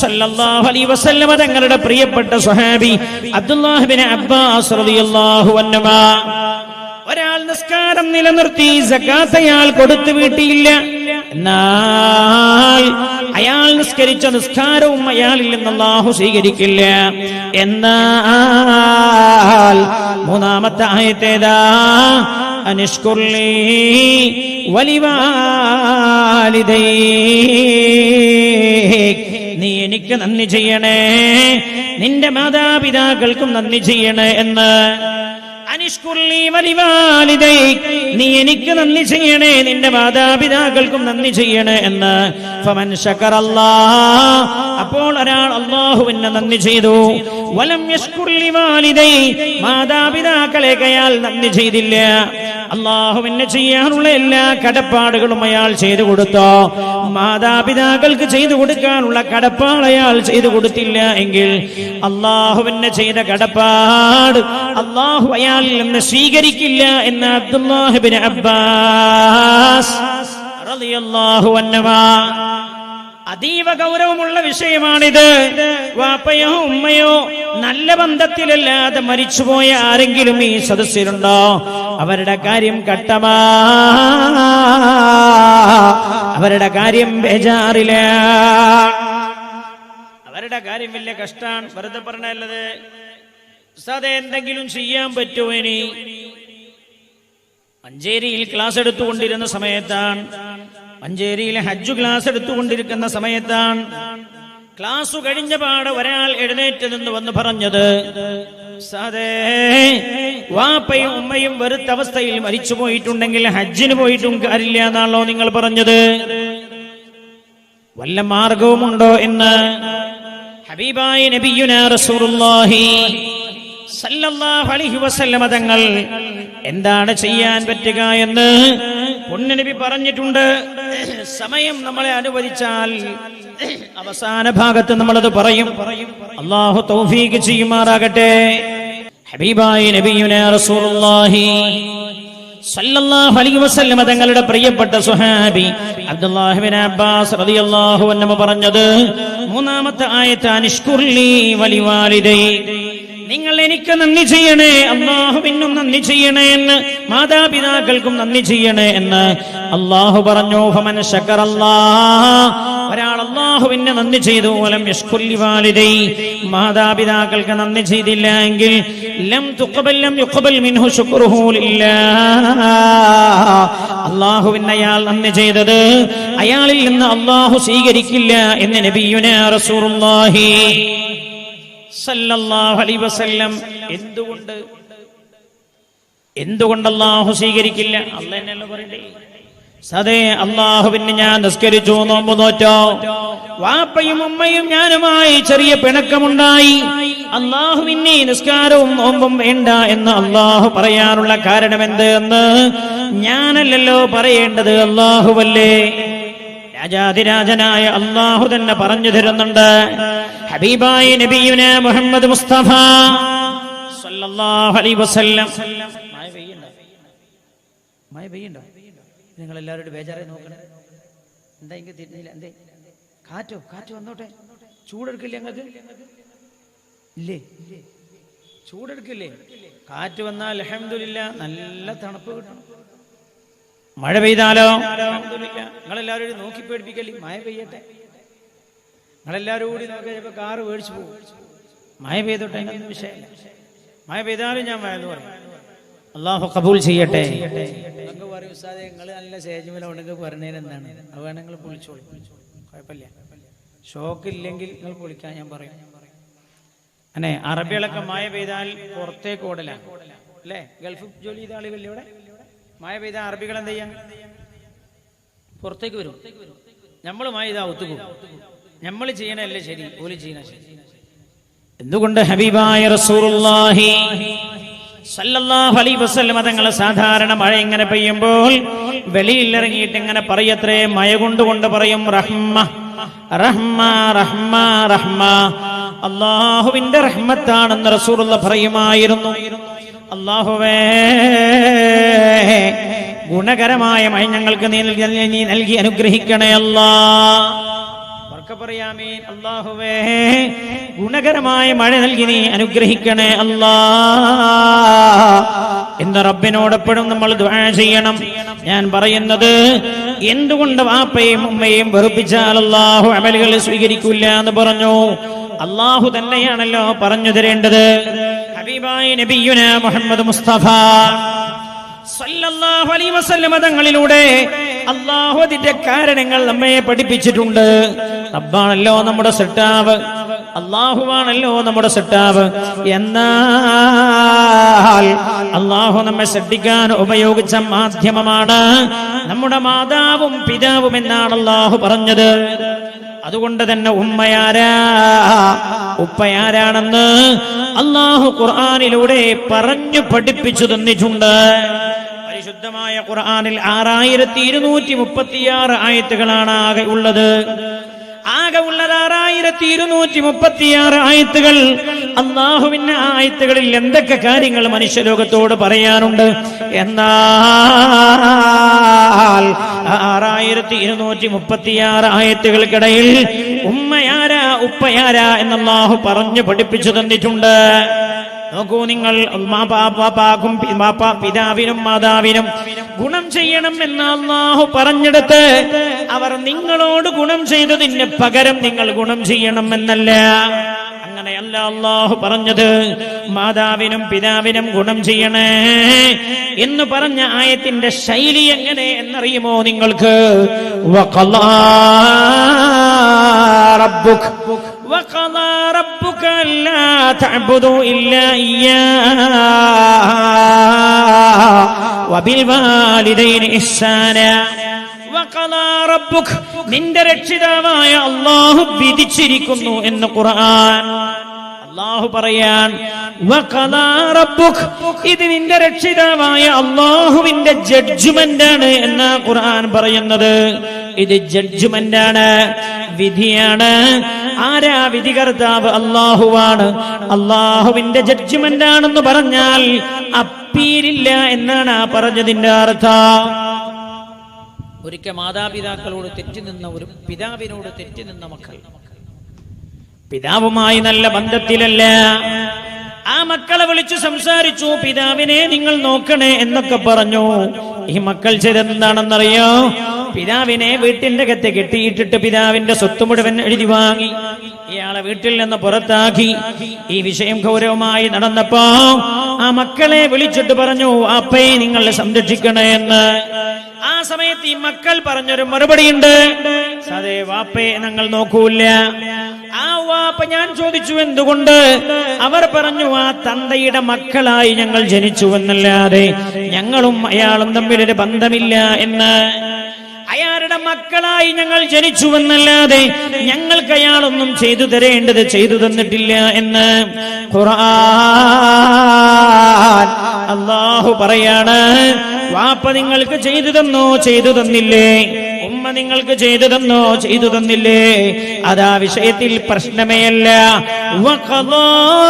സ്വല്ലല്ലാഹു അലൈഹി വസല്ലം തങ്ങളുടെ പ്രിയപ്പെട്ട സ്വഹാബി അബ്ദുല്ലാഹ് ഇബ്നു അബ്ബാസ് റളിയല്ലാഹു അൻഹുമാ. ഒരാൾ നിസ്കാരം നിലനിർത്തി, സകാത്ത് അയാൾ കൊടുത്തു വീട്ടിയില്ല, എന്നാൽ അയാൾ നിസ്കരിച്ച നിസ്കാരവും അയാളിൽ നിന്ന് അല്ലാഹു സ്വീകരിക്കില്ല. എന്നാൽ മൂന്നാമത്തെ ആയത്തേതാ? അനിഷ്കുർലി വലിവാലിദൈക്, നീ എനിക്ക് നന്ദി ചെയ്യണേ, നിന്റെ മാതാപിതാക്കൾക്കും നന്ദി ചെയ്യണേ എന്ന്. അനിഷ്കുർലി വലിവാലിദൈക്, നീ എനിക്ക് നന്ദി ചെയ്യണേ, നിന്റെ മാതാപിതാക്കൾക്കും നന്ദി ചെയ്യണേ എന്ന്. ഫമൻ ശകറല്ലാഹ്, അപ്പോൾ ഒരാൾ അല്ലാഹുവിനെ നന്ദി ചെയ്തു, വലം യഷ്കുർലി വാലിദൈ, മാതാപിതാക്കളെ അയാൾ നന്ദി ചെയ്തില്ല, അല്ലാഹുവിനെ ചെയ്യാനുള്ള എല്ലാ കടപ്പാടുകളും അയാൾ ചെയ്തു കൊടുത്തോ, മാതാപിതാക്കൾക്ക് ചെയ്തു കൊടുക്കാനുള്ള കടപ്പാട് അയാൾ ചെയ്തു കൊടുത്തില്ല എങ്കിൽ അല്ലാഹുവിനെ ചെയ്ത കടപ്പാട് അല്ലാഹു അയാളിൽ നിന്ന് സ്വീകരിക്കില്ല എന്ന് അബ്ദുല്ലാഹ് ഇബ്നു അബ്ബാസ് റളിയല്ലാഹു അൻഹുമാ. അതീവ ഗൗരവമുള്ള വിഷയമാണിത്. വാപ്പയോ ഉമ്മയോ നല്ല ബന്ധത്തിലല്ലാതെ മരിച്ചുപോയ ആരെങ്കിലും ഈ സദസ്സിലുണ്ടോ? അവരുടെ കാര്യം കട്ടമാ, അവരുടെ കാര്യം ബേജാറില്ല, അവരുടെ കാര്യം വലിയ കഷ്ടാണ്. വെറുതെ പറഞ്ഞത് ഉസ്താദേ എന്തെങ്കിലും ചെയ്യാൻ പറ്റുമോ? ഇനി മഞ്ചേരിയിൽ ക്ലാസ് എടുത്തുകൊണ്ടിരുന്ന സമയത്താണ്, മഞ്ചേരിയിലെ ഹജ്ജ് ക്ലാസ് എടുത്തുകൊണ്ടിരിക്കുന്ന സമയത്താണ് ക്ലാസ് കഴിഞ്ഞ പാട് ഒരാൾ എഴുന്നേറ്റ് നിന്ന് വന്ന് പറഞ്ഞത്, ഉസ്താദേ വാപ്പയും ഉമ്മയും വെറുത്ത അവസ്ഥയിൽ മരിച്ചു പോയിട്ടുണ്ടെങ്കിൽ ഹജ്ജിന് പോയിട്ടും കാര്യമില്ല എന്നാണല്ലോ നിങ്ങൾ പറഞ്ഞത്, വല്ല മാർഗവുമുണ്ടോ എന്ന്. ഹബീബായ നബിയുനാ റസൂലുള്ളാഹി സല്ലല്ലാഹു അലൈഹി വസല്ലം തങ്ങൾ എന്താണ് ചെയ്യാൻ പറ്റുക എന്ന് പൊന്നുനബി പറഞ്ഞിട്ടുണ്ട്. സമയം നമ്മളെ അനുവദിച്ചാൽ അവസാന ഭാഗത്ത് നമ്മളത് പറയും. അല്ലാഹു തൗഫീഖ് ചെയ്യുമാറാകട്ടെ. ഹബീബായ നബിയുനാ റസൂലുള്ളാഹി സല്ലല്ലാഹു അലൈഹി വസല്ലം തങ്ങളുടെ പ്രിയപ്പെട്ട സ്വഹാബി അബ്ദുല്ലാഹ് ഇബ്നു അബ്ബാസ് റളിയല്ലാഹു അൻഹു പറഞ്ഞത് മൂന്നാമത്തെ ആയത്ത്, അനിഷ്കുർലി വലിവാലിദൈ, നിങ്ങൾ എനിക്ക് നന്ദി ചെയ്യണേ, അല്ലാഹുവിനും നന്ദി ചെയ്യണേ എന്ന്, മാതാപിതാക്കൾക്കും നന്ദി ചെയ്യണേ എന്ന് അല്ലാഹു പറഞ്ഞു. ഫമൻ ശകറല്ലാഹ്, ഒരാൾ അല്ലാഹുവിനെ നന്ദി ചെയ്തു, വലം യഷ്കുർലി വാലിദൈ, മാതാപിതാക്കൾക്ക് നന്ദി ചെയ്തില്ല എങ്കിൽ ലം യുഖ്ബൽ മിൻഹു ശുക്റുഹു ലില്ലാഹ്, അല്ലാഹുവിനെ അയാൾ നന്ദി ചെയ്തത് അയാളിൽ നിന്ന് അല്ലാഹു സ്വീകരിക്കില്ല എന്ന് നബിയുനാ റസൂലുള്ളാഹി സല്ലല്ലാഹു അലൈഹി വസല്ലം. എന്തുകൊണ്ട് അല്ലാഹു സ്വീകരിക്കില്ല? അല്ലാഹു എന്നല്ല പറയണ്ടേ. സദേ അല്ലാഹുവിന് ഞാൻ നിസ്കരിച്ചു, നോമ്പ് നോറ്റോ, വാപ്പയും ഉമ്മയും ഞാനുമായി ചെറിയ പിണക്കമുണ്ടായി, അല്ലാഹുവിന് നിസ്കാരവും നോമ്പും വേണ്ട എന്ന് അല്ലാഹു പറയാനുള്ള കാരണം എന്ത് എന്ന് ഞാനല്ലല്ലോ പറയേണ്ടത്, അല്ലാഹുവല്ലേ. രാജാതിരാജനായ അല്ലാഹു തന്നെ പറഞ്ഞു തരുന്നുണ്ട്. ഹബീബായ നബിയുനാ മുഹമ്മദ് മുസ്തഫ സല്ലല്ലാഹു അലൈഹി വസല്ലം. മഴ പെയ്യണ്ടോ? നിങ്ങൾ എല്ലാവരോടും ബേജാറെ നോക്കണേ. എന്താ ഇങ്ങനെ തിരിഞ്ഞില്ല? എന്തേ? കാറ്റ് വന്നോട്ടെ. ചൂടെടുക്കില്ലേ? ഞങ്ങൾക്ക് ഇല്ലേ? ചൂടെടുക്കില്ലേ? കാറ്റ് വന്നാൽ അൽഹംദുലില്ലാ നല്ല തണുപ്പ് കിട്ടണം. മഴ പെയ്താലോ അൽഹംദുലില്ലാ. നിങ്ങളെല്ലാവരും നോക്കി പേടിപ്പിക്കല്ലേ. മഴ പെയ്യട്ടെ. നിങ്ങളെല്ലാവരും കൂടി നോക്കിയാൽ ചിലപ്പോൾ കാറ് മേടിച്ചു പോകും. മഴ പെയ്തോട്ടെ, എന്നൊന്നും വിഷയമില്ല. മഴ പെയ്താലും ഞാൻ മഴ എന്ന് പറയും. അള്ളാഹു കബൂൽ ചെയ്യട്ടെ. പറയും ഉസ്താദേ നിങ്ങൾ നല്ല സ്റ്റേജിൽ ഉണ്ടെങ്കിൽ പറഞ്ഞതിന് എന്താണ്, അത് വേണം നിങ്ങൾ പൊളിച്ചോളൂ, കുഴപ്പമില്ല, ഷോക്ക് ഇല്ലെങ്കിൽ നിങ്ങൾ പൊളിക്കാൻ ഞാൻ പറയും. അനെ അറബികളൊക്കെ മഴ പെയ്താൽ പുറത്തേക്ക് ഓടലാണ് അല്ലേ? ഗൾഫ് ജോലി ചെയ്ത ആളുകളിൽ ഇവിടെ മഴ പെയ്താൽ അറബികൾ എന്ത് ചെയ്യാൻ? പുറത്തേക്ക് വരും. നമ്മൾ മഴ ചെയ്താൽ ഒത്തുപോകും. നമ്മൾ ചെയ്യണല്ലേ ശരി, ഓല് ചെയ്യണ ശരി. എന്തുകൊണ്ട്? ഹബീബായ റസൂലുള്ളാഹി സല്ലല്ലാഹു അലൈഹി വസല്ലം തങ്ങളെ സാധാരണ മഴ ഇങ്ങനെ പെയ്യുമ്പോൾ വെളിയിൽ ഇറങ്ങിയിട്ട് ഇങ്ങനെ പറയത്രേ, മഴ കൊണ്ട് പറയും റഹ്മ റഹ്മ റഹ്മ റഹ്മ, അല്ലാഹുവിന്റെ റഹ്മത്താണെന്ന് റസൂലുള്ളാഹി പറയുമായിരുന്നു. അല്ലാഹുവേ ഗുണകരമായ മഴ ഞങ്ങൾക്ക് നീ നൽകി അനുഗ്രഹിക്കണേ അല്ലാഹ്. പറയാമീൻ. അല്ലാഹുവേ ഗുണകരമായ മഴ നൽകി നീ അനുഗ്രഹിക്കണേ അല്ലാഹ് എന്ന് റബ്ബിനോട് എപ്പോഴും നമ്മൾ ദുആ ചെയ്യണം. ഞാൻ പറയുന്നത്, എന്തുകൊണ്ട് വാപ്പയും ഉമ്മയും വെറുപ്പിച്ചാൽ അല്ലാഹു അമലുകൾ സ്വീകരിക്കില്ല എന്ന് പറഞ്ഞു? അല്ലാഹു തന്നെയാണല്ലോ പറഞ്ഞു തരേണ്ടത്. ഹബീബായ നബിയുന മുഹമ്മദ് മുസ്തഫ സല്ലല്ലാഹു അലൈഹി വസല്ലം തങ്ങളിലൂടെ അല്ലാഹു അതിന്റെ കാരണങ്ങൾ നമ്മെ പഠിപ്പിച്ചിട്ടുണ്ട്. റബ്ബാണല്ലോ നമ്മുടെ സൃഷ്ടാവ്, അല്ലാഹുവാണല്ലോ നമ്മുടെ സൃഷ്ടാവ്. എന്നാൽ അല്ലാഹു നമ്മെ സൃഷ്ടിക്കാൻ ഉപയോഗിച്ച മാധ്യമമാണ് നമ്മുടെ മാതാവും പിതാവും എന്നാണ് അല്ലാഹു പറഞ്ഞത്. അതുകൊണ്ട് തന്നെ ഉമ്മയാരാ ഉപ്പയാരാണെന്ന് അല്ലാഹു ഖുർആനിലൂടെ പറഞ്ഞു പഠിപ്പിച്ചു തന്നിട്ടുണ്ട്. പരിശുദ്ധമായ ഖുർആനിൽ 6236 ആയത്തുകളാണ് ആകെ ഉള്ളത്. ആകെ ഉള്ളത് 6236 ആയത്തുകൾ. അല്ലാഹുവിന്റെ ആയത്തുകളിൽ എന്തൊക്കെ കാര്യങ്ങൾ മനുഷ്യലോകത്തോട് പറയാനുണ്ട്. എന്നാൽ 6236 ആയത്തുകൾക്കിടയിൽ ഉമ്മയാരാ ഉപ്പയാരാ എന്ന് അല്ലാഹു പറഞ്ഞു പഠിപ്പിച്ചു തന്നിട്ടുണ്ട്. നോക്കൂ നിങ്ങൾ, പിതാവിനും മാതാവിനും ഗുണം ചെയ്യണം എന്ന് അല്ലാഹു പറഞ്ഞെടുത്ത് അവർ നിങ്ങളോട് ഗുണം ചെയ്തതിന് പകരം നിങ്ങൾ ഗുണം ചെയ്യണം എന്നല്ല. അങ്ങനെയല്ല അല്ലാഹു പറഞ്ഞത്. മാതാവിനും പിതാവിനും ഗുണം ചെയ്യണേ എന്ന് പറഞ്ഞ ആയത്തിന്റെ ശൈലി എങ്ങനെ എന്നറിയുമോ നിങ്ങൾക്ക്? وقضى ربك ألا تعبدوا إلا إياه وبالوالدين إحسانا. وقضى ربك നിന്റെ രക്ഷിതാവായ അല്ലാഹു വിധിച്ചിരിക്കുന്നു എന്ന് ഖുർആൻ. അല്ലാഹു പറയാൻ വഖദാ റബ്ബുക്, ഇത് നിന്റെ രക്ഷിതാവായ അല്ലാഹുവിന്റെ ജഡ്ജ്മെന്റ് ആണ് എന്ന് ഖുർആൻ പറയുന്നത്. ഇത് ജഡ്ജ്മെന്റ് ആണ്, വിധിയാണ്. ആരാ വിധികർത്താവ്? അല്ലാഹുവാണ്. അല്ലാഹുവിന്റെ ജഡ്ജ്മെന്റ് ആണെന്ന് പറഞ്ഞാൽ അപ്പീലില്ല എന്നാണ് ആ പറഞ്ഞതിന്റെ അർത്ഥം. ഒരിക്കൽ മാതാപിതാക്കളോട് തെറ്റി നിന്ന ഒരു പിതാവിനോട് തെറ്റി നിന്ന മക്കൾ പിതാവുമായി നല്ല ബന്ധത്തിലല്ല. ആ മക്കളെ വിളിച്ചു സംസാരിച്ചു, പിതാവിനെ നിങ്ങൾ നോക്കണേ എന്നൊക്കെ പറഞ്ഞു. ഈ മക്കൾ ചെയ്തെന്താണെന്നറിയോ? പിതാവിനെ വീട്ടിന്റെ അകത്ത് കെട്ടിയിട്ടിട്ട് പിതാവിന്റെ സ്വത്ത് മുഴുവൻ എഴുതി വാങ്ങി ഇയാളെ വീട്ടിൽ നിന്ന് പുറത്താക്കി. ഈ വിഷയം ഗൗരവമായി നടന്നപ്പോ ആ മക്കളെ വിളിച്ചിട്ട് പറഞ്ഞു, അപ്പയെ നിങ്ങൾ സംരക്ഷിക്കണേ എന്ന്. ആ സമയത്ത് ഈ മക്കൾ പറഞ്ഞൊരു മറുപടിയുണ്ട്, അതെ വാപ്പയെ ഞങ്ങൾ നോക്കൂല. ആ വാപ്പ ഞാൻ ചോദിച്ചു എന്തുകൊണ്ട്? അവർ പറഞ്ഞു, ആ തന്തയുടെ മക്കളായി ഞങ്ങൾ ജനിച്ചുവെന്നല്ലാതെ ഞങ്ങളും അയാളും തമ്മിലൊരു ബന്ധമില്ല എന്ന്. അയാളുടെ മക്കളായി ഞങ്ങൾ ജനിച്ചുവെന്നല്ലാതെ ഞങ്ങൾക്ക് അയാളൊന്നും ചെയ്തു തരേണ്ടത് ചെയ്തു തന്നിട്ടില്ല എന്ന് ഖുർആൻ. അല്ലാഹു പറയാണ്, വാപ്പ നിങ്ങൾക്ക് ചെയ്തു തന്നോ ചെയ്തു തന്നില്ലേ? ഉമ്മ നിങ്ങൾക്ക് ചെയ്തു തന്നോ ചെയ്തു തന്നില്ലേ? അതാ വിഷയത്തിൽ പ്രശ്നമേ അല്ല. വഖദാ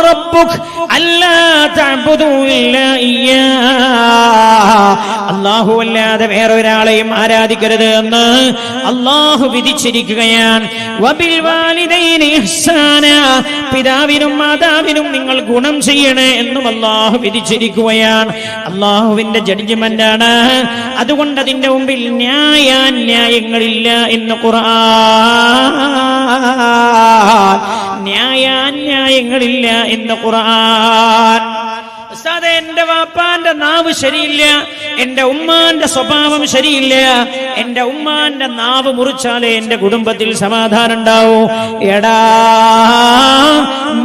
റബ്ബുക അല്ലാ തഅബുദൂ ഇല്ലാ ഇയ്യാഹ്, അല്ലാഹു അല്ലാതെ വേറൊരാളെയും ആരാധിക്കരുത് എന്ന് അല്ലാഹു വിധിച്ചിരിക്കുകയാണ്. വബിൽ വാലിദൈനി ഇഹ്സാനാ, പിതാവിനും മാതാവിനും നിങ്ങൾ ഗുണം ചെയ്യണേ എന്നും അല്ലാഹു വിധിച്ചിരിക്കുകയാണ്. അല്ലാഹുവിന്റെ ജഡ്ജ്മെന്റ് ആണ്. അതുകൊണ്ട് അതിന്റെ മുമ്പിൽ ന്യായാന്യായങ്ങളില്ല എന്ന് ഖുർആൻ. ന്യായാന്യായങ്ങളില്ല എന്ന് ഖുർആൻ. ഉസ്താദേ എന്റെ വാപ്പാന്റെ നാവ് ശരിയില്ല, എന്റെ ഉമ്മാന്റെ സ്വഭാവം ശരിയില്ല, എന്റെ ഉമ്മാന്റെ നാവ് മുറിച്ചാലേ എന്റെ കുടുംബത്തിൽ സമാധാനം ഉണ്ടാവൂ. എടാ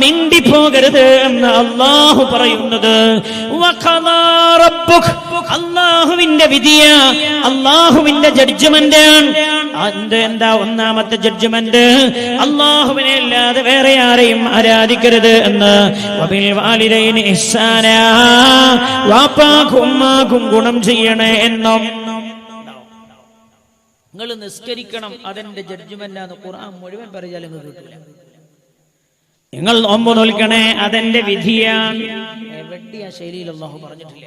മിണ്ടിപ്പോകരുത് എന്ന് അല്ലാഹു പറയുന്നത്. അല്ലാഹുവിന്റെ വിധിയ, അല്ലാഹുവിന്റെ ജഡ്ജ്മെന്റ്. എന്താ ഒന്നാമത്തെ ജഡ്ജ്മെന്റ്? അല്ലാഹുവിനെ അല്ലാതെ വേറെ ആരെയും ആരാധിക്കരുത് എന്ന്. വബിൽ വാലിദൈനി ഇഹ്സാനാ, വാപ്പാക്കും ഉമ്മാക്കും ഗുണം ചെയ്യണേ എന്നും. നിങ്ങൾ നിസ്കരിക്കണം, അതെന്റെ ജഡ്ജ്മെന്റാന്ന് ഖുർആൻ മുഴുവൻ പറഞ്ഞാലും നിങ്ങൾക്ക് കിട്ടില്ല. നിങ്ങൾ നോമ്പ് നോൽക്കണേ, അതെന്റെ വിധിയാണ്. എവിടെയാ ശൈലിയിൽ അല്ലാഹു പറഞ്ഞിട്ടില്ല.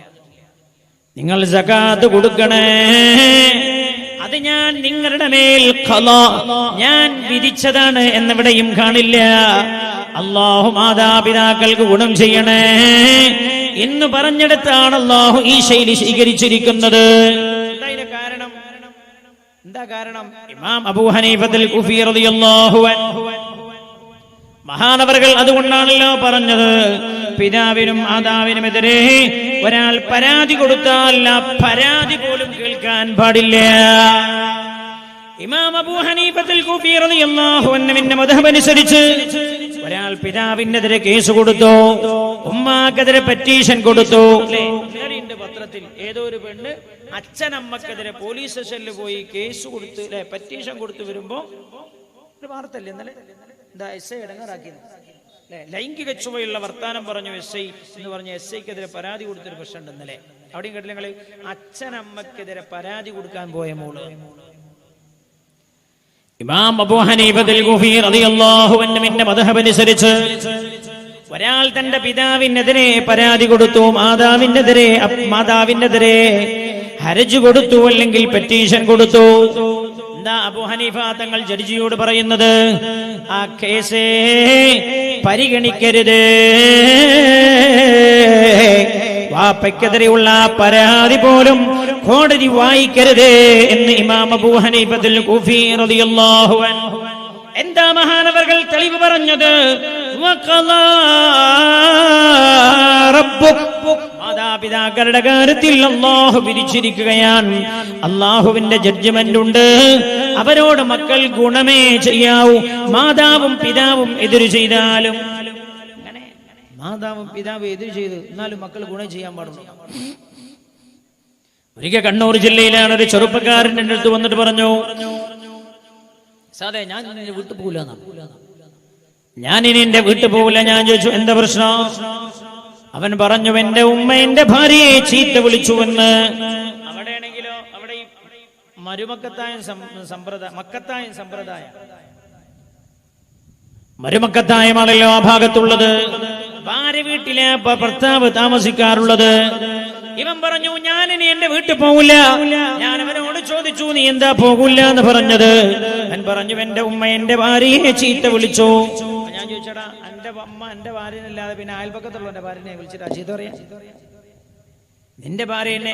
നിങ്ങൾ സകാത്ത് കൊടുക്കണേ, അത് ഞാൻ നിങ്ങളുടെ മേൽ ഖളാ, ഞാൻ വിധിച്ചതാണ് എന്നെവിടെയും കാണില്ല. അല്ലാഹു മാതാപിതാക്കൾക്ക് ഗുണം ചെയ്യണേ എന്ന് പറഞ്ഞെടുത്താണ് അല്ലാഹു ഈ ശൈലി സ്വീകരിച്ചിരിക്കുന്നത്. എന്താ കാരണം? ഇമാം അബൂ ഹനീഫത്തുൽ കുഫി റളിയല്ലാഹു അൻഹു മഹാനവറുകൾ അതുകൊണ്ടാണല്ലോ പറഞ്ഞത്, പിതാവിനും മാതാവിനുമെതിരെ ഒരാൾ പരാതി കൊടുത്താൽ ആ പരാതി പോലും കേൾക്കാൻ പാടില്ല. ഇമാം അബൂ ഹനീഫത്തുൽ കുഫി റളിയല്ലാഹു അൻഹുവിന്റെ മദ്ഹബ് അനുസരിച്ച് ഒരാൾ പിതാവിനെതിരെ കേസ് കൊടുത്തു, ഉമ്മാക്കെതിരെ പെറ്റീഷൻ കൊടുത്തു. പത്രത്തിൽ ഏതോ ഒരു പെണ്ണ് അച്ഛനമ്മക്കെതിരെ പോലീസ് സ്റ്റേഷനിൽ പോയി കേസ് കൊടുത്ത് പെറ്റീഷൻ കൊടുത്തു വരുമ്പോ ഒരു വാർത്തല്ലേ ഇന്നലെ, എന്താ എസ് ഐ ഇടങ്ങാറാക്കി അല്ലെ, ലൈംഗിക ചുവയുള്ള വർത്താനം പറഞ്ഞു എസ് ഐ എന്ന് പറഞ്ഞ എസ് ഐക്കെതിരെ പരാതി കൊടുത്തൊരു പ്രശ്നമുണ്ട് ഇന്നലെ. അവിടെയും കേട്ടില്ല നിങ്ങള്? അച്ഛനമ്മക്കെതിരെ പരാതി കൊടുക്കാൻ പോയ മോള്. ഇമാം അബൂ ഹനീഫത്തുൽ കുഫി റളിയല്ലാഹു അൻഹുവിന്റെ മദ്ഹബ് അനുസരിച്ച് ഒരാൾ തന്റെ പിതാവിനെതിരെ പരാതി കൊടുത്തു, മാതാവിനെതിരെ ഹർജ് കൊടുത്തു, അല്ലെങ്കിൽ പെറ്റീഷൻ കൊടുത്തു. എന്താ അബൂ ഹനീഫ തങ്ങൾ ജഡ്ജിയോട് പറയുന്നത്? ആ കേസ് പരിഗണിക്കരുത്, വാപ്പയ്ക്കെതിരെയുള്ള പരാതി പോലും കോടതി വായിക്കരുത് എന്ന് ഇമാം അബൂ ഹനീഫത്തുൽ കുഫി റളിയല്ലാഹു അൻഹു. എന്താ മഹാനവർകൾ തെളിവ് പറഞ്ഞത്? മാതാപിതാക്കളുടെ കാര്യത്തിൽ അല്ലാഹു വിധിച്ചിരിക്കുകയാണ്, അല്ലാഹുവിന്റെ ജഡ്ജ്മെന്റ് ഉണ്ട്. അവരോട് മക്കൾ ഗുണമേ ചെയ്യാവൂ, മാതാവും പിതാവും എതിര് ചെയ്താലും. മാതാവും പിതാവും എതിര് ചെയ്ത് എന്നാലും മക്കൾ ഗുണം ചെയ്യാൻ പാടുള്ളൂ. ഒരിക്കൽ കണ്ണൂർ ജില്ലയിലാണ് ഒരു ചെറുപ്പക്കാരൻ എൻ്റെ അടുത്ത് വന്നിട്ട് പറഞ്ഞു, സാറേ ഞാൻ വീട്ടിൽ പോകില്ല. ഞാനിനി എന്റെ വീട്ടിൽ പോകില്ല. ഞാൻ ചോദിച്ചു എന്താ പ്രശ്നം? അവൻ പറഞ്ഞു, എന്റെ ഉമ്മ എന്റെ ഭാര്യയെ ചീത്ത വിളിച്ചുവെന്ന്. അവിടെയാണെങ്കിലോ അവിടെ ഈ മരുമക്കത്തായ സമ്പ്രദായം മരുമക്കത്തായമാണല്ലോ ആ ഭാഗത്തുള്ളത്. ഭാര്യ വീട്ടിലെ ഭർത്താവ് താമസിക്കാറുള്ളത്. ഇവൻ പറഞ്ഞു, ഞാനിനി എന്റെ വീട്ടിൽ പോകില്ല. ഞാൻ അവനോട് ചോദിച്ചു, നീ എന്താ പോകില്ല എന്ന് പറഞ്ഞത്? അവൻ പറഞ്ഞു, എന്റെ ഉമ്മ എന്റെ ഭാര്യയെ ചീത്ത വിളിച്ചു. ഞാൻ ചോദിച്ചടാ, എന്റെ അമ്മ എന്റെ ഭാര്യനല്ലാതെ പിന്നെ അയൽപക്കത്തുള്ള എന്റെ ഭാര്യനെ വിളിച്ചിട്ടാ ചീത്ത പറയാ? നിന്റെ ഭാര്യനെ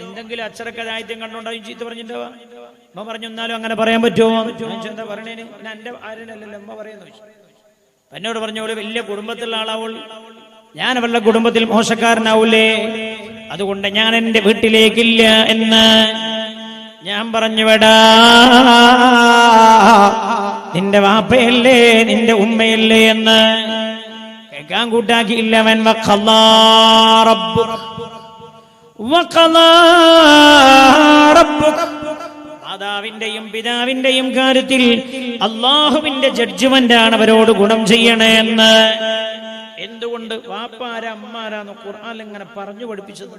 എന്തെങ്കിലും അച്ചടക്കതായിത്യം കണ്ടോണ്ടാവും ചീത്ത പറഞ്ഞിട്ടുണ്ടാവാ? അമ്മ പറഞ്ഞു, എന്നാലും അങ്ങനെ പറയാൻ പറ്റുമോ? എന്താ പറയണേന്? എന്റെ ഭാര്യനല്ലല്ലോ അമ്മ പറയുന്നു. എന്നോട് പറഞ്ഞു, ഒരു വലിയ കുടുംബത്തിലുള്ള ആളാവുൾ, ഞാൻ അവളുടെ കുടുംബത്തിൽ മോശക്കാരനാവൂലേ, അതുകൊണ്ട് ഞാൻ എന്റെ വീട്ടിലേക്കില്ല എന്ന്. ഞാൻ പറഞ്ഞു, വേടാ, നിന്റെ വാപ്പയല്ലേ നിന്റെ ഉമ്മയല്ലേ എന്ന് കേൾക്കാൻ കൂട്ടാക്കിയില്ല. അവൻ മാതാവിന്റെയും പിതാവിന്റെയും കാര്യത്തിൽ അല്ലാഹുവിന്റെ ജഡ്ജ്മെന്റാണ് അവരോട് ഗുണം ചെയ്യണേ എന്ന്. എന്തുകൊണ്ട്? വാപ്പാരാ അമ്മാരാന്ന് ഖുർആൻ ഇങ്ങനെ പറഞ്ഞു പഠിപ്പിച്ചത്.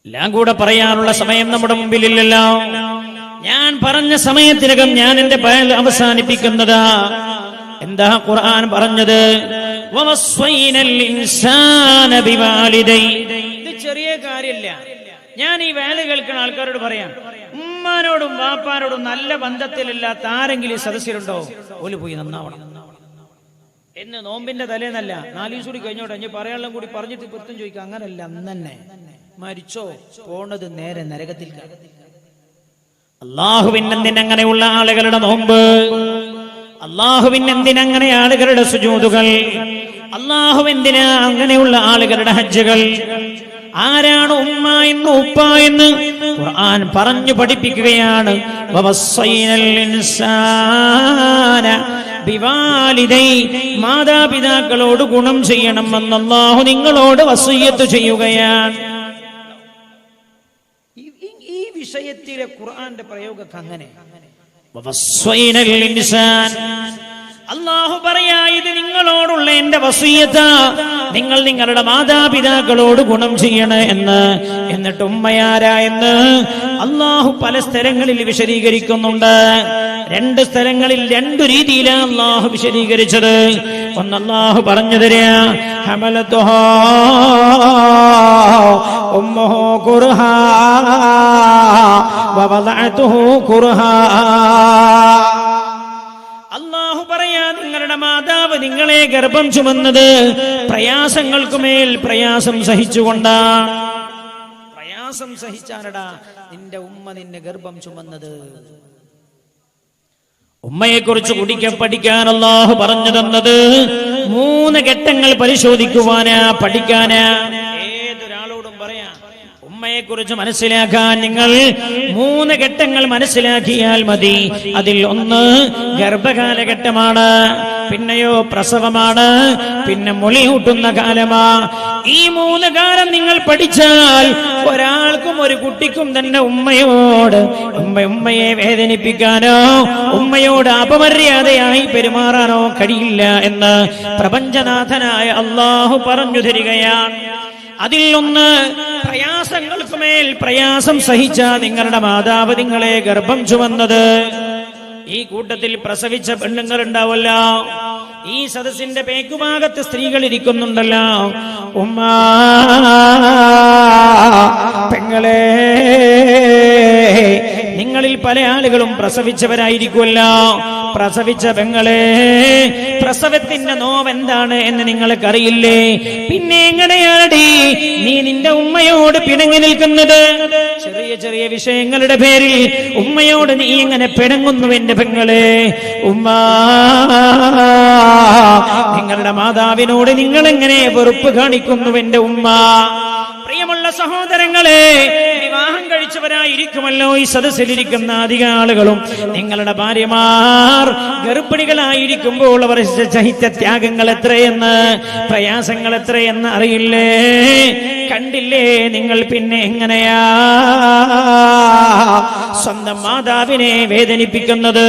എല്ലാം കൂടെ പറയാനുള്ള സമയം നമ്മുടെ മുമ്പിലില്ലല്ലോ. ഞാൻ പറഞ്ഞ സമയത്തിനകം ഞാൻ എന്റെ ബയാൻ അവസാനിപ്പിക്കുന്നതാ. എന്താ ഖുർആൻ പറഞ്ഞത്? ഇത് ചെറിയ കാര്യമില്ല. ഞാൻ ഈ വേല കേൾക്കുന്ന ആൾക്കാരോട് പറയാം, ഉമ്മാനോടും വാപ്പാനോടും നല്ല ബന്ധത്തിലില്ലാത്ത ആരെങ്കിലും സദസ്യരുണ്ടോ? ഓല് പോയി നന്നാവണം എന്ന് നോമ്പിന്റെ തലേന്നല്ല, 4 ദിവസം കൂടി കഴിഞ്ഞോട്ടെ ഇനി പറയാനുള്ള കൂടി പറഞ്ഞിട്ട് പുറത്തും ചോദിക്കാം. അങ്ങനല്ല, അന്ന് തന്നെ മരിച്ചോ പോണത് നേരെ നരകത്തിൽ. അല്ലാഹുവിനെന്തിനങ്ങനെയുള്ള ആളുകളുടെ നോമ്പ്? അല്ലാഹുവിനെന്തിനങ്ങനെ ആളുകളുടെ സുജൂദുകൾ? അള്ളാഹു എന്തിനാ അങ്ങനെയുള്ള ആളുകളുടെ ഹജ്ജുകൾ? ആരാണ് ഉമ്മ എന്ന് ഉപ്പ എന്ന് ഖുർആൻ പറഞ്ഞു പഠിപ്പിക്കുകയാണ്. വവസ്സൈനൽ ഇൻസാന ബിവാലിദൈ, മാതാപിതാക്കളോട് ഗുണം ചെയ്യണമെന്ന് അല്ലാഹു നിങ്ങളോട് വസിയ്യത്ത് ചെയ്യുകയാണ്. ഈ വിഷയത്തിലെ ഖുർആന്റെ പ്രയോഗം അങ്ങനെ. വവസ്സൈനൽ ഇൻസാൻ, അല്ലാഹു പറയാ ഇത് നിങ്ങളോടുള്ള എന്റെ വസിയ്യത്താ, നിങ്ങൾ നിങ്ങളുടെ മാതാപിതാക്കളോട് ഗുണം ചെയ്യണേ എന്ന്. എന്നിട്ട് ഉമ്മയാരാ എന്ന് അല്ലാഹു പല സ്ഥലങ്ങളിൽ വിശദീകരിക്കുന്നുണ്ട്. 2 സ്ഥലങ്ങളിൽ 2 രീതിയിലാണ് അല്ലാഹു വിശദീകരിച്ചത്. ഒന്ന് അല്ലാഹു പറഞ്ഞു തരാ, ഹമലതുഹാ ഉമ്മുഹു കുർഹാ വവദഅതുഹു കുർഹാ. അല്ലാഹു പറയാ നിങ്ങളുടെ മാതാവ് നിങ്ങളെ ഗർഭം ചുമന്നത് പ്രയാസങ്ങൾക്കുമേൽ പ്രയാസം സഹിച്ചുകൊണ്ടാണ്. പ്രയാസം സഹിച്ചാനടാ നിന്റെ ഉമ്മ നിന്നെ ഗർഭം ചുമന്നത്. ഉമ്മയെ കുറിച്ച് പഠിക്കാൻ അല്ലാഹു പറഞ്ഞു തന്നത് 3 ഘട്ടങ്ങൾ പരിശോധിക്കുവാനാ, പഠിക്കാനാ. ഏതൊരാളോടും പറയാ ഉമ്മയെ കുറിച്ച് മനസ്സിലാക്കാൻ നിങ്ങൾ 3 ഘട്ടങ്ങൾ മനസ്സിലാക്കിയാൽ മതി. അതിൽ ഒന്ന് ഗർഭകാലഘട്ടമാണ്, പിന്നെയോ പ്രസവമാണ്, പിന്നെ മുലയൂട്ടുന്ന കാലമാ. ഈ 3 കാലം നിങ്ങൾ പഠിച്ചാൽ ഒരാൾക്കും ഒരു കുട്ടിക്കും തന്നെ ഉമ്മയെ വേദനിപ്പിക്കാനോ ഉമ്മയോട് അപമര്യാദയായി പെരുമാറാനോ കഴിയില്ല എന്ന് പ്രപഞ്ചനാഥനായ അല്ലാഹു പറഞ്ഞു തരികയാണ്. അതിൽ ഒന്ന്, പ്രയാസങ്ങൾക്കുമേൽ പ്രയാസം സഹിച്ച നിങ്ങളുടെ മാതാവ് നിങ്ങളെ ഗർഭം ചുമന്നത്. ഈ കൂട്ടത്തിൽ പ്രസവിച്ച പെണ്ണുങ്ങൾ ഉണ്ടാവല്ലോ, ഈ സദസ്സിന്റെ പേക്കുഭാഗത്ത് സ്ത്രീകൾ ഇരിക്കുന്നുണ്ടല്ലോ. ഉമ്മ പെങ്ങളെ, നിങ്ങളിൽ പല ആളുകളും പ്രസവിച്ചവരായിരിക്കുമല്ലോ. പ്രസവിച്ച പെങ്ങളെ, പ്രസവത്തിന്റെ നോവ് എന്താണ് എന്ന് നിങ്ങൾക്കറിയില്ലേ? പിന്നെ എങ്ങനെയാടി നീ നിന്റെ ഉമ്മയോട് പിണങ്ങി നിൽക്കുന്നത്? ചെറിയ ചെറിയ വിഷയങ്ങളുടെ പേരിൽ ഉമ്മയോട് നീ എങ്ങനെ പിണങ്ങുന്നു എന്റെ പെങ്ങളെ? ഉമ്മ, നിങ്ങളുടെ മാതാവിനോട് നിങ്ങൾ എങ്ങനെ വെറുപ്പ് കാണിക്കുന്നു എന്റെ ഉമ്മ? പ്രിയമുള്ള സഹോദരങ്ങളെ, വിവാഹം കഴിച്ചവരായിരിക്കുമല്ലോ ഈ സദസ്സിലിരിക്കുന്ന അധിക ആളുകളും. നിങ്ങളുടെ ഭാര്യമാർ ഗർഭിണികളായിരിക്കുമ്പോൾ അവർ സഹിച്ച ത്യാഗങ്ങൾ എത്രയെന്ന്, പ്രയാസങ്ങൾ എത്രയെന്ന് അറിയില്ലേ? കണ്ടില്ലേ നിങ്ങൾ? പിന്നെ എങ്ങനെയാ സ്വന്തം മാതാവിനെ വേദനിപ്പിക്കുന്നത്?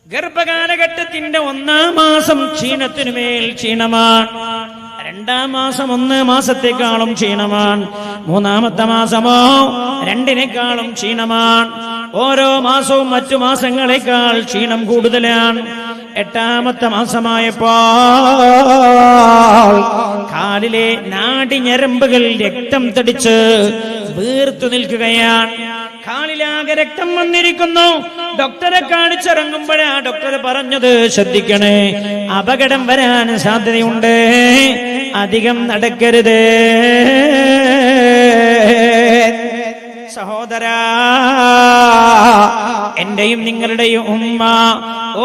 ഗർഭകാലഘട്ടത്തിന്റെ 1-ാം മാസം ക്ഷീണത്തിനുമേൽ ക്ഷീണമാണ്. 2-ാം മാസം 1 മാസത്തെക്കാളും ക്ഷീണമാണ്. 3-ാമത്തെ മാസമോ 2-നേക്കാളും ക്ഷീണമാണ്. ഓരോ മാസവും മറ്റു മാസങ്ങളെക്കാൾ ക്ഷീണം കൂടുതലാണ്. 8-ാമത്തെ മാസമായപ്പോൾ കാലിലെ നാഡിഞരമ്പുകൾ രക്തം തടിച്ച് വീർത്തു നിൽക്കുകയാണ്. കാലിലാകെ രക്തം വന്നിരിക്കുന്നു. ഡോക്ടറെ കാണിച്ചിറങ്ങുമ്പോഴാ ഡോക്ടർ പറഞ്ഞത്, ശ്രദ്ധിക്കണേ, അപകടം വരാൻ സാധ്യതയുണ്ട്, അധികം നടക്കരുത്. സഹോദരാ, എന്റെയും നിങ്ങളുടെയും ഉമ്മ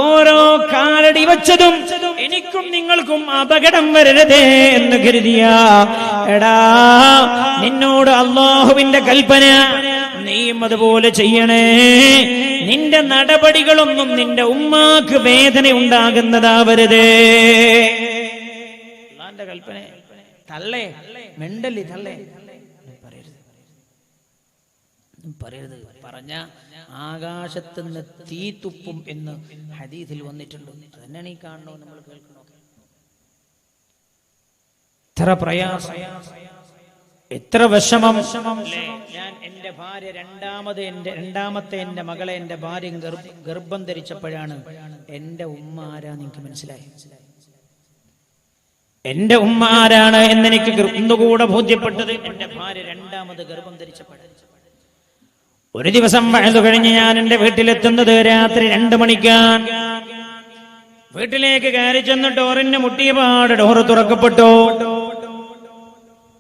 ഓരോ കാലടി വച്ചതും എനിക്കും നിങ്ങൾക്കും അപകടം വരരുതേ എന്ന് കരുതിയ, എടാ, നിന്നോട് അല്ലാഹുവിന്റെ കൽപ്പന, നീയും അതുപോലെ ചെയ്യണേ. നിന്റെ നടപടികളൊന്നും നിന്റെ ഉമ്മാക്ക് വേദന ഉണ്ടാകുന്നതാവരുതേ. അല്ലാഹുവിന്റെ കൽപ്പന തള്ളേ, മെണ്ടല്ലി തള്ളേ പറയരുത്. പറഞ്ഞ ആകാശത്തുനിന്ന് തീ തുപ്പും എന്ന് ഹദീസിൽ വന്നിട്ടുണ്ട്. അതന്നെയാണ് ഈ കാണണോ, നമ്മൾ കേൾക്കണോ? എത്ര പ്രയാസം, എത്ര വിഷമം. ഞാൻ എന്റെ ഭാര്യ രണ്ടാമത്തെ എന്റെ മകളെ എന്റെ ഭാര്യ ഗർഭം ധരിച്ചപ്പോഴാണ് എന്റെ ഉമ്മ ആരാ എനിക്ക് മനസ്സിലായി. എന്റെ ഉമ്മ ആരാണ് എന്നെനിക്ക് ഒന്നുകൂടെ ബോധ്യപ്പെട്ടത് എന്റെ ഭാര്യ 2ാമത് ഗർഭം ധരിച്ചപ്പോഴാണ്. ഒരു ദിവസം വഴുതു കഴിഞ്ഞ് ഞാൻ എന്റെ വീട്ടിലെത്തുന്നത് രാത്രി 2 മണിക്കാണ്. വീട്ടിലേക്ക് കയറി ചെന്ന് ഡോറിന് മുട്ടിയപാട് ഡോറ് തുറക്കപ്പെട്ടു.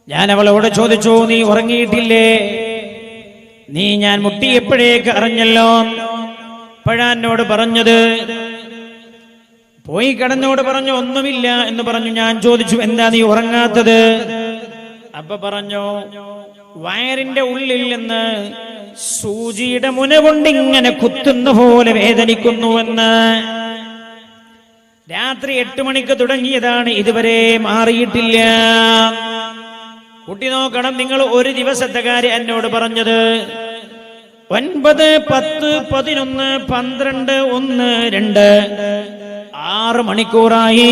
ഞാൻ അവളോട് ചോദിച്ചു, നീ ഉറങ്ങിയിട്ടില്ലേ? നീ ഞാൻ മുട്ടിയപ്പോഴേക്ക് അറിഞ്ഞല്ലോ. അപ്പോഴാ എന്നോട് പറഞ്ഞത്, പോയി കിടന്നോട് പറഞ്ഞു ഒന്നുമില്ല എന്ന് പറഞ്ഞു. ഞാൻ ചോദിച്ചു എന്താ നീ ഉറങ്ങാത്തത്? അപ്പൊ പറഞ്ഞു വയറിന്റെ ഉള്ളിൽ നിന്ന് സൂചിയുടെ മുന കൊണ്ട് ഇങ്ങനെ കുത്തുന്ന പോലെ വേദനിക്കുന്നുവെന്ന്. രാത്രി 8 മണിക്ക് തുടങ്ങിയതാണ്, ഇതുവരെ മാറിയിട്ടില്ല. കൂട്ടി നോക്കണം നിങ്ങൾ, ഒരു ദിവസത്തെ കാര്യം എന്നോട് പറഞ്ഞത്. 9, 10, 11, 12, 1, 2 6 മണിക്കൂറായി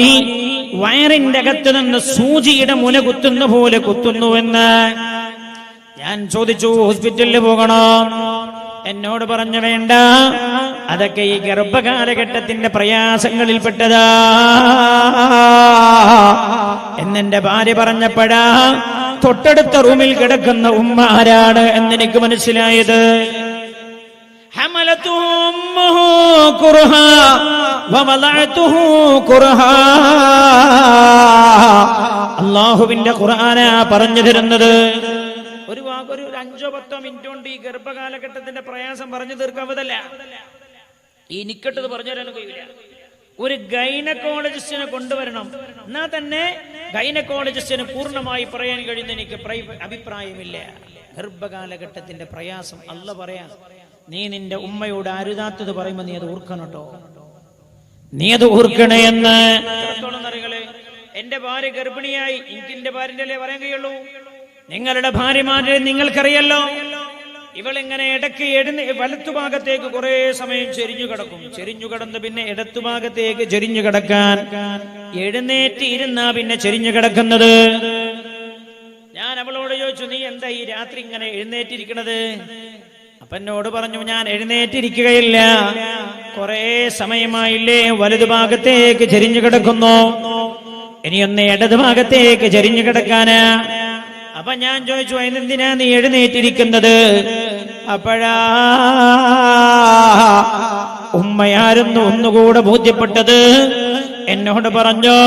വയറിന്റെ അകത്ത് നിന്ന് സൂചിയുടെ മുന കുത്തുന്ന പോലെ കുത്തുന്നുവെന്ന്. ഞാൻ ചോദിച്ചു ഹോസ്പിറ്റലിൽ പോകണോ? എന്നോട് പറഞ്ഞു വേണ്ട, അതൊക്കെ ഈ ഗർഭകാലഘട്ടത്തിന്റെ പ്രയാസങ്ങളിൽപ്പെട്ടതാ എന്നെന്റെ ഭാര്യ പറഞ്ഞപ്പോഴാ തൊട്ടടുത്ത റൂമിൽ കിടക്കുന്ന ഉമ്മ ആരാണ് എന്നെനിക്ക് മനസ്സിലായത്. അല്ലാഹുവിന്റെ ഖുർആനാ പറഞ്ഞു തരുന്നത്. ഒരു 5-10 മിനിറ്റ് കൊണ്ട് ഈ ഗർഭകാലഘട്ടത്തിന്റെ പ്രയാസം പറഞ്ഞു തീർക്കാവതല്ല. ഈ നിക്കട്ടത് പറഞ്ഞു തരാനും കഴിയില്ല. ഒരു ഗൈനക്കോളജിസ്റ്റിനെ കൊണ്ടുവരണം, എന്നാ തന്നെ ഗൈനക്കോളജിസ്റ്റിന് പൂർണ്ണമായി പറയാൻ കഴിയുന്ന എനിക്ക് അഭിപ്രായമില്ല. ഗർഭകാലഘട്ടത്തിന്റെ പ്രയാസം അല്ല പറയാൻ. നീ നിന്റെ ഉമ്മയോട് അരുതാത്തത് പറയുമ്പോ നീ അത് ഓർക്കണം കേട്ടോ, നീ അത് ഓർക്കണേ എന്ന്. എന്റെ ഭാര്യ ഗർഭിണിയായി, എനിക്ക് എന്റെ ഭാര്യന്റെ അല്ലേ പറയാൻ കഴിയുള്ളൂ. നിങ്ങളുടെ ഭാര്യമാരെ നിങ്ങൾക്കറിയല്ലോ, ഇവളിങ്ങനെ ഇടയ്ക്ക് വലത്തുഭാഗത്തേക്ക് കുറെ സമയം ചെരിഞ്ഞു കിടക്കും. ചെരിഞ്ഞു കിടന്ന് പിന്നെ ഇടത്തുഭാഗത്തേക്ക് ചെരിഞ്ഞു കിടക്കാൻ എഴുന്നേറ്റ് ഇരുന്നാ പിന്നെ ചെരിഞ്ഞു കിടക്കുന്നത്. ഞാൻ അവളോട് ചോദിച്ചു, നീ എന്താ ഈ രാത്രി ഇങ്ങനെ എഴുന്നേറ്റിരിക്കണത്? അപ്പൊ എന്നോട് പറഞ്ഞു, ഞാൻ എഴുന്നേറ്റിരിക്കുകയില്ല, കുറെ സമയമായില്ലേ വലതുഭാഗത്തേക്ക് ചെരിഞ്ഞു കിടക്കുന്നു, ഇനിയൊന്ന് ഇടതുഭാഗത്തേക്ക് ചെരിഞ്ഞു കിടക്കാനാ. അപ്പൊ ഞാൻ ചോദിച്ചു, എന്തിനാ നീ എഴുന്നേറ്റിരിക്കുന്നത്? അപ്പോഴാ ഉമ്മയായിരുന്നു ഒന്നുകൂടെ ബോധ്യപ്പെട്ടത്. എന്നോട് പറഞ്ഞു,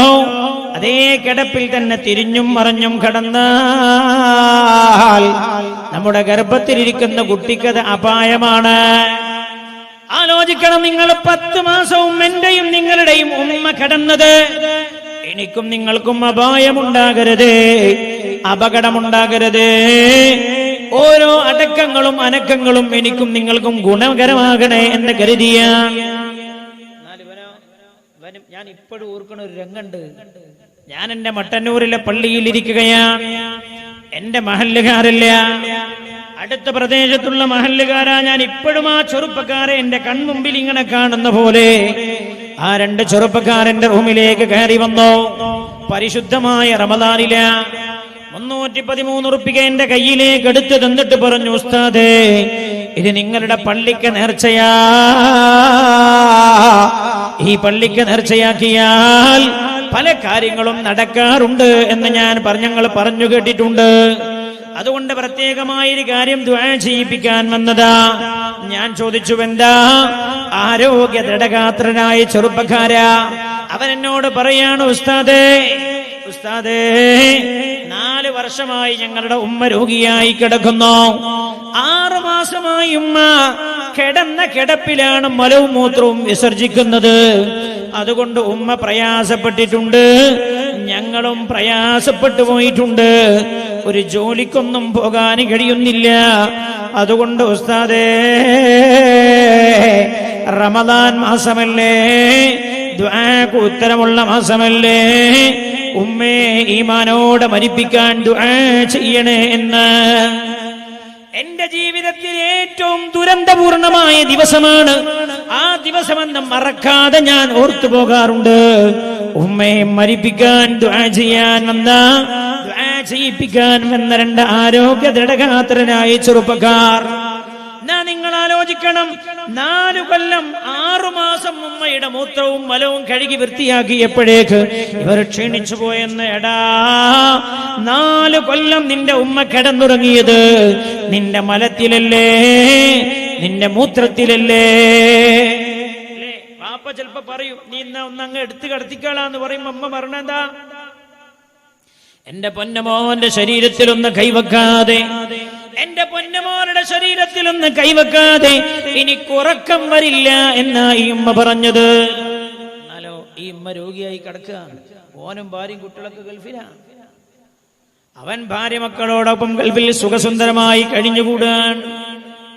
അതേ കിടപ്പിൽ തന്നെ തിരിഞ്ഞും മറിഞ്ഞും കിടന്നാൽ നമ്മുടെ ഗർഭത്തിലിരിക്കുന്ന കുട്ടിക്കത് അപായമാണ്. ആലോചിക്കണം നിങ്ങൾ, 10 മാസവും എന്റെയും നിങ്ങളുടെയും ഉമ്മ കിടന്നത്. എനിക്കും നിങ്ങൾക്കും അപായമുണ്ടാകരുത്, അപകടമുണ്ടാകരുത്. ഓരോ അടക്കങ്ങളും അനക്കങ്ങളും എനിക്കും നിങ്ങൾക്കും ഗുണകരമാകണേ എന്ന് കരുതിയ. ഞാൻ ഇപ്പോഴും ഓർക്കണ ഒരു രംഗുണ്ട്. ഞാൻ എന്റെ മട്ടന്നൂരിലെ പള്ളിയിൽ ഇരിക്കുകയാണ്. എന്റെ മഹല്ലുകാരില്ല, അടുത്ത പ്രദേശത്തുള്ള മഹല്ലുകാരാ. ഞാൻ ഇപ്പോഴും ആ ചെറുപ്പക്കാരെ എന്റെ കൺമുമ്പിൽ ഇങ്ങനെ കാണുന്ന പോലെ ആ 2 ചെറുപ്പക്കാരന്റെ റൂമിലേക്ക് കയറി വന്നു. പരിശുദ്ധമായ റമദാനില 313 റുപ്യ എന്റെ കയ്യിലേക്ക് എടുത്തു തന്നിട്ട് പറഞ്ഞു, ഉസ്താദേ ഇത് നിങ്ങളുടെ പള്ളിക്ക് നേർച്ചയാ, ഈ പള്ളിക്ക് നേർച്ചയാക്കിയാൽ പല കാര്യങ്ങളും നടക്കാറുണ്ട് എന്ന് ഞങ്ങൾ പറഞ്ഞു കേട്ടിട്ടുണ്ട്. അതുകൊണ്ട് പ്രത്യേകമായൊരു കാര്യം ദുആ ചെയ്യിപ്പിക്കാൻ വന്നതാ. ഞാൻ ചോദിച്ചു, എന്താ? ആരോഗ്യ ദൃഢഗാത്രനായ ചെറുപ്പക്കാരാ. അവൻ എന്നോട് പറയാണ്, ഉസ്താദേ 4 വർഷമായി ഞങ്ങളുടെ ഉമ്മ രോഗിയായി കിടക്കുന്നു. 6 മാസമായി ഉമ്മ കിടന്ന കിടപ്പിലാണ് മലവും മൂത്രവും വിസർജിക്കുന്നത്. അതുകൊണ്ട് ഉമ്മ പ്രയാസപ്പെട്ടിട്ടുണ്ട്, ഞങ്ങളും പ്രയാസപ്പെട്ടു പോയിട്ടുണ്ട്. ഒരു ജോലിക്കൊന്നും പോകാൻ കഴിയുന്നില്ല. അതുകൊണ്ട് ഉസ്താദേ, റമദാൻ മാസമല്ലേ, ദുആക്ക് ഉത്തരമുള്ള മാസമല്ലേ, ഉമ്മേ ഈമാനോടെ മരിപ്പിക്കാൻ ദുആ ചെയ്യണേ എന്ന്. എന്റെ ജീവിതത്തിൽ ഏറ്റവും ദുരന്തപൂർണമായ ദിവസമാണ് ആ ദിവസമെന്ന് മറക്കാതെ ഞാൻ ഓർത്തു പോകാറുണ്ട്. ഉമ്മയെ മരിപ്പിക്കാൻ ദുആ ചെയ്യാൻ വന്ന, ദുആ ചെയ്യിപ്പിക്കാൻ വന്ന 2 ആരോഗ്യ ദൃഢഗാത്രനായ ചെറുപ്പക്കാർ. നിങ്ങൾ ആലോചിക്കണം, 4 കൊല്ലം 6 മാസം ഉമ്മയുടെ മൂത്രവും മലവും കഴുകി വൃത്തിയാക്കിയപ്പോഴേക്ക് ഇവർ ക്ഷീണിച്ചു പോയെന്ന്. എടാ, 4 കൊല്ലം നിന്റെ ഉമ്മ കിടന്നുറങ്ങിയത് നിന്റെ മലത്തിലല്ലേ, നിന്റെ മൂത്രത്തിലല്ലേ? പാപ്പ ചിലപ്പോ പറയും, നീ ഒന്നങ്ങ് എടുത്തു കടത്തിക്കാളാന്ന് പറയും. അമ്മ പറഞ്ഞെന്താ? എന്റെ പൊന്നമോന്റെ ശരീരത്തിലൊന്ന് കൈവെക്കാതെ, എന്റെ പൊന്നമോരുടെ ശരീരത്തിലൊന്ന് കൈവെക്കാതെ എനിക്കുറക്കം വരില്ല എന്നായി ഉമ്മ പറഞ്ഞത്. ഈ ഉമ്മ രോഗിയായി കിടക്കുക. ഓനും ഭാര്യയും കുട്ടികളൊക്കെ ഗൾഫിലാണ്. അവൻ ഭാര്യ മക്കളോടൊപ്പം ഗൾഫിൽ സുഖസുന്ദരമായി കഴിഞ്ഞുകൂടാൻ.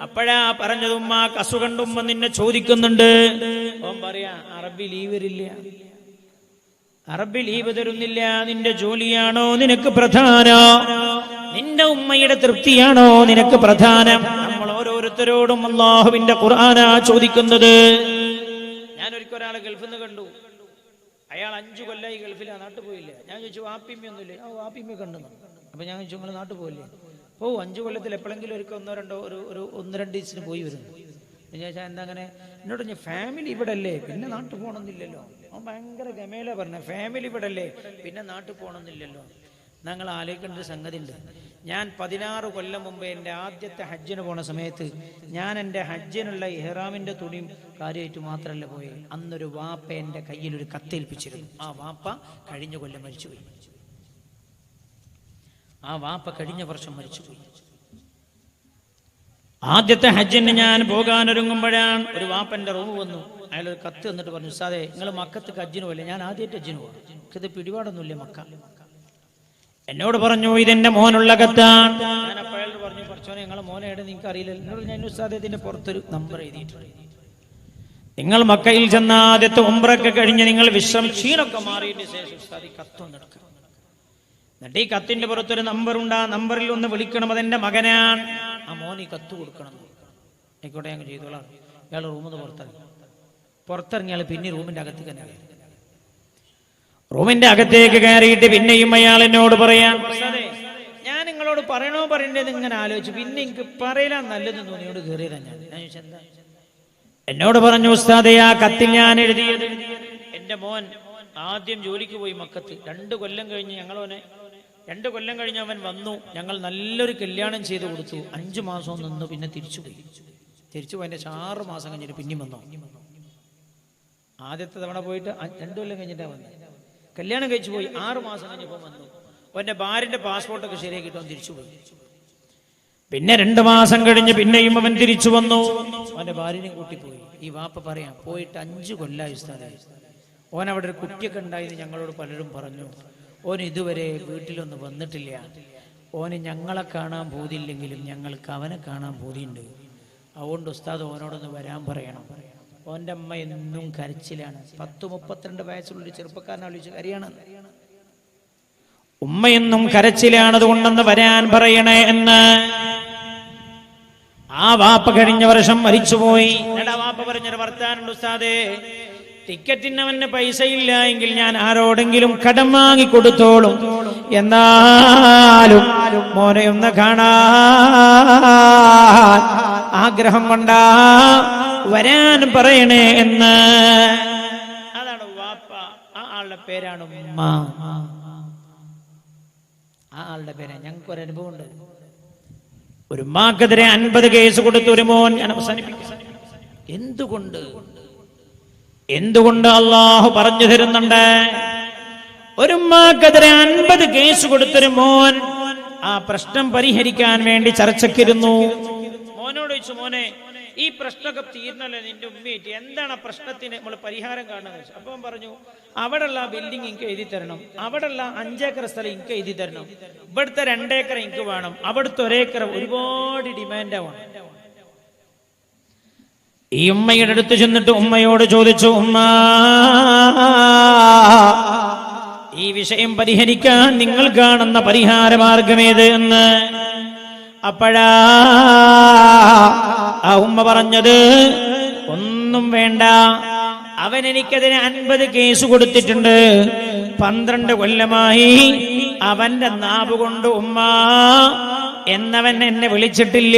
അപ്പോഴാ പറഞ്ഞത്, ഉമ്മാക്ക് അസുഖണ്ടുമ്മ നിന്നെ ചോദിക്കുന്നുണ്ട്. ഓൻ പറയാ, അറബി ലീവ് വരില്ല, അറബി ലീവ് തരുന്നില്ല. നിന്റെ ജോലിയാണോ നിനക്ക് പ്രധാനം? നിന്റെ ഉമ്മയുടെ തൃപ്തിയാണോ നിനക്ക് പ്രധാനം? നമ്മൾ ഓരോരുത്തരോടും അല്ലാഹുവിന്റെ ഖുർആനാ ചോദിക്കുന്നത്. ഞാൻ ഒരിക്കൽ ഒരാളെ ഗൾഫിൽ നിന്ന് കണ്ടു. അയാൾ 5 കൊല്ലമായി ഗൾഫിലാണ്, നാട്ടിൽ പോയില്ല. ഞാൻ ചോദിച്ചു, വാപ്പിമ്മയൊന്നുമില്ലേ? ആ വാപ്പിമ്മ കണ്ടു. അപ്പൊ ഞാൻ ചോദിച്ചു, നിങ്ങൾ നാട്ടിൽ പോയില്ലേ? 5 കൊല്ലത്തിൽ എപ്പോഴെങ്കിലും ഒരിക്കൽ 1-2 ദിവസത്തിന് പോയി വരുന്നു. ഞാൻ ചോദിച്ചാൽ എന്താ അങ്ങനെ? എന്നോട് ഞാൻ, ഫാമിലി ഇവിടെ അല്ലേ, പിന്നെ നാട്ടിൽ പോകണമെന്നില്ലല്ലോ. അവൻ ഭയങ്കര ഗമേല പറഞ്ഞ, ഫാമിലി ഇവിടെ അല്ലേ, പിന്നെ നാട്ടിൽ പോകണമെന്നില്ലല്ലോ. ഞങ്ങൾ ആലോചിക്കേണ്ട ഒരു സംഗതി ഉണ്ട്. ഞാൻ 16 കൊല്ലം മുമ്പ് എൻ്റെ ആദ്യത്തെ ഹജ്ജിന് പോണ സമയത്ത് ഞാൻ എൻ്റെ ഹജ്ജിനുള്ള ഇഹ്റാമിൻ്റെ തുണിയും കാര്യമായിട്ട് മാത്രമല്ല പോയി. അന്നൊരു വാപ്പ എൻ്റെ കയ്യിൽ ഒരു കത്തേൽപ്പിച്ചിരുന്നു. ആ വാപ്പ കഴിഞ്ഞ കൊല്ലം മരിച്ചുപോയി. ആ വാപ്പ കഴിഞ്ഞ വർഷം മരിച്ചുപോയി. ആദ്യത്തെ ഹജ്ജിന് ഞാൻ പോകാനൊരുങ്ങുമ്പോഴാണ് ഒരു വാപ്പൻ്റെ റൂം വന്നു. അയാളൊരു കത്ത് എന്നിട്ട് പറഞ്ഞു, ഉസ്താദേ നിങ്ങൾ മക്കത്ത് ഹജ്ജിന് പോയില്ലേ? ഞാൻ ആദ്യമായിട്ട് ഹജ്ജിന് പോകാം, എനിക്കത് പിടിപാടൊന്നുമില്ല മക്ക. എന്നോട് പറഞ്ഞു, ഇതെന്റെ മോനുള്ള കത്താണ്. ഞാൻ അപ്പോൾ അയാളോട് പറഞ്ഞു, പഠിച്ചോനെ നിങ്ങളെ മോനെ എവിടെ നിങ്ങൾക്ക് അറിയില്ലല്ലോ. എന്നോട് ഞാൻ, ഉസ്താദേ ഇതിന്റെ പുറത്തൊരു നമ്പർ എഴുതിയിട്ടുണ്ട്, നിങ്ങൾ മക്കയിൽ ചെന്ന ആദ്യത്തെ ഉംറയൊക്കെ കഴിഞ്ഞ് നിങ്ങൾ ക്ഷീണമൊക്കെ മാറിയതിന് ശേഷം ഉസ്താദ് ഈ കത്തൊന്നെടുക്കുക. എന്നിട്ട് ഈ കത്തിന്റെ പുറത്തൊരു നമ്പറുണ്ട്, ആ നമ്പറിൽ ഒന്ന് വിളിക്കണം, അതെന്റെ മകനാണ്. ആ മോൻ ഈ കത്ത് കൊടുക്കണം. ആയിക്കോട്ടെ, ഞങ്ങൾ ചെയ്തോളാം. ഇയാൾ റൂമിൽ നിന്ന് പുറത്തിറങ്ങിയാൽ പിന്നെ റൂമിന്റെ അകത്തേക്ക് തന്നെ കയറി. റൂമിന്റെ അകത്തേക്ക് കയറിയിട്ട് പിന്നെയും അയാൾ എന്നോട് പറയാൻ, ഞാൻ നിങ്ങളോട് പറയണ്ടേന്ന് ഇങ്ങനെ ആലോചിച്ചു, പിന്നെ എനിക്ക് പറയലാൻ നല്ലതെന്ന് തോന്നിയോട് കയറിയതാ. ഞാൻ ചോദിച്ചു, എന്താ? എന്നോട് പറഞ്ഞു, ഉസ്താദേ ആ കത്തിൽ ഞാൻ എഴുതിയത് എന്റെ മോൻ ആദ്യം ജോലിക്ക് പോയി മക്കത്ത്. 2 കൊല്ലം കഴിഞ്ഞ് 2 കൊല്ലം കഴിഞ്ഞ് അവൻ വന്നു. ഞങ്ങൾ നല്ലൊരു കല്യാണം ചെയ്ത് കൊടുത്തു. 5 മാസം നിന്നു, പിന്നെ തിരിച്ചുപോയി. തിരിച്ചുപോയതിന്റെ 6 മാസം കഴിഞ്ഞിട്ട് പിന്നെയും വന്നു. ആദ്യത്തെ തവണ പോയിട്ട് 2 കൊല്ലം കഴിഞ്ഞിട്ടാണ് വന്നത്. കല്യാണം കഴിച്ചു പോയി. 6 മാസം കഴിഞ്ഞപ്പോൾ വന്നു. അവന്റെ ഭാര്യന്റെ പാസ്പോർട്ടൊക്കെ ശരിയാക്കിയിട്ട് അവൻ തിരിച്ചുപോയി. പിന്നെ 2 മാസം കഴിഞ്ഞ് പിന്നെയും അവൻ തിരിച്ചു വന്നു. അവന്റെ ഭാര്യനെ കൂട്ടിപ്പോയി. ഈ വാപ്പ പറയാം, പോയിട്ട് 5 കൊല്ലമായി ഉസ്താദേ. ഓൻ അവിടെ ഒരു കുട്ടിയൊക്കെ ഉണ്ടായിരുന്നു, ഞങ്ങളോട് പലരും പറഞ്ഞു. ഓൻ ഇതുവരെ വീട്ടിലൊന്നും വന്നിട്ടില്ല. ഓന് ഞങ്ങളെ കാണാൻ പോതില്ലെങ്കിലും ഞങ്ങൾക്ക് അവനെ കാണാൻ പോതിയുണ്ട്. അതുകൊണ്ട് ഉസ്താദ് ഓനോടൊന്ന് വരാൻ പറയണം. ഓൻ്റെ അമ്മ എന്നും കരച്ചിലാണ്. 10-32 വയസ്സുള്ള ചെറുപ്പക്കാരനെ വിളിച്ച് കരയാണ്. ഉമ്മയെന്നും കരച്ചിലാണ്, അതുകൊണ്ടൊന്ന് വരാൻ പറയണേ എന്ന് ആ വാപ്പ കഴിഞ്ഞ വർഷം മരിച്ചുപോയി. വാപ്പ പറഞ്ഞൊരു വർത്താനുണ്ട്, ഉസ്താദേ ടിക്കറ്റിന് അവന് പൈസ ഇല്ല എങ്കിൽ ഞാൻ ആരോടെങ്കിലും കടം വാങ്ങി കൊടുത്തോളും, എന്നാലും മോനെ ഒന്ന് കാണാൻ ആഗ്രഹം കൊണ്ടാ വരാൻ പറയണേ എന്ന്. അതാണ് വാപ്പ. ആ ആളുടെ പേരാണ് ഉമ്മ. ആ ആളുടെ പേരാണ്. ഞങ്ങൾക്കൊരു അനുഭവം ഉണ്ട്. ഒരു ഉമ്മാക്കെതിരെ 50 കേസ് കൊടുത്ത ഒരു മോൻ. ഞാൻ അവസാനിപ്പിക്കും. എന്തുകൊണ്ട് അള്ളാഹു പറഞ്ഞു തരുന്നുണ്ട്. ഒരു ഉമ്മാക്കെതിരെ 50 കേസ് കൊടുത്തൊരു മോൻ ആ പ്രശ്നം പരിഹരിക്കാൻ വേണ്ടി ചർച്ചയ്ക്കിരുന്നു. മോനോട് ചോദിച്ചു, മോനെ ഈ പ്രശ്നമൊക്കെ തീർന്നല്ലോ നിന്റെ ഉമ്മയായിട്ട്, എന്താണ് ആ പ്രശ്നത്തിന് നമ്മൾ പരിഹാരം കാണുന്നത്? അപ്പം പറഞ്ഞു, അവിടെയുള്ള ബിൽഡിംഗ് എനിക്ക് എഴുതി തരണം, അവിടെയുള്ള 5 ഏക്കർ സ്ഥലം എനിക്ക് എഴുതി തരണം, ഇവിടുത്തെ 2 ഏക്കർ എനിക്ക് വേണം, അവിടുത്തെ 1 ഏക്കർ, ഒരുപാട് ഡിമാൻഡാണ്. ഈ ഉമ്മയുടെ അടുത്ത് ചെന്നിട്ട് ഉമ്മയോട് ചോദിച്ചു, ഉമ്മ ഈ വിഷയം പരിഹരിക്കാൻ നിങ്ങൾ കാണുന്ന പരിഹാര മാർഗമേത് എന്ന്. അപ്പോഴാ ആ ഉമ്മ പറഞ്ഞത്, ഒന്നും വേണ്ട, അവൻ എനിക്കെതിരെ 50 കേസ് കൊടുത്തിട്ടുണ്ട്, 12 കൊല്ലമായി അവന്റെ നാവ് കൊണ്ട് ഉമ്മ എന്നവൻ എന്നെ വിളിച്ചിട്ടില്ല.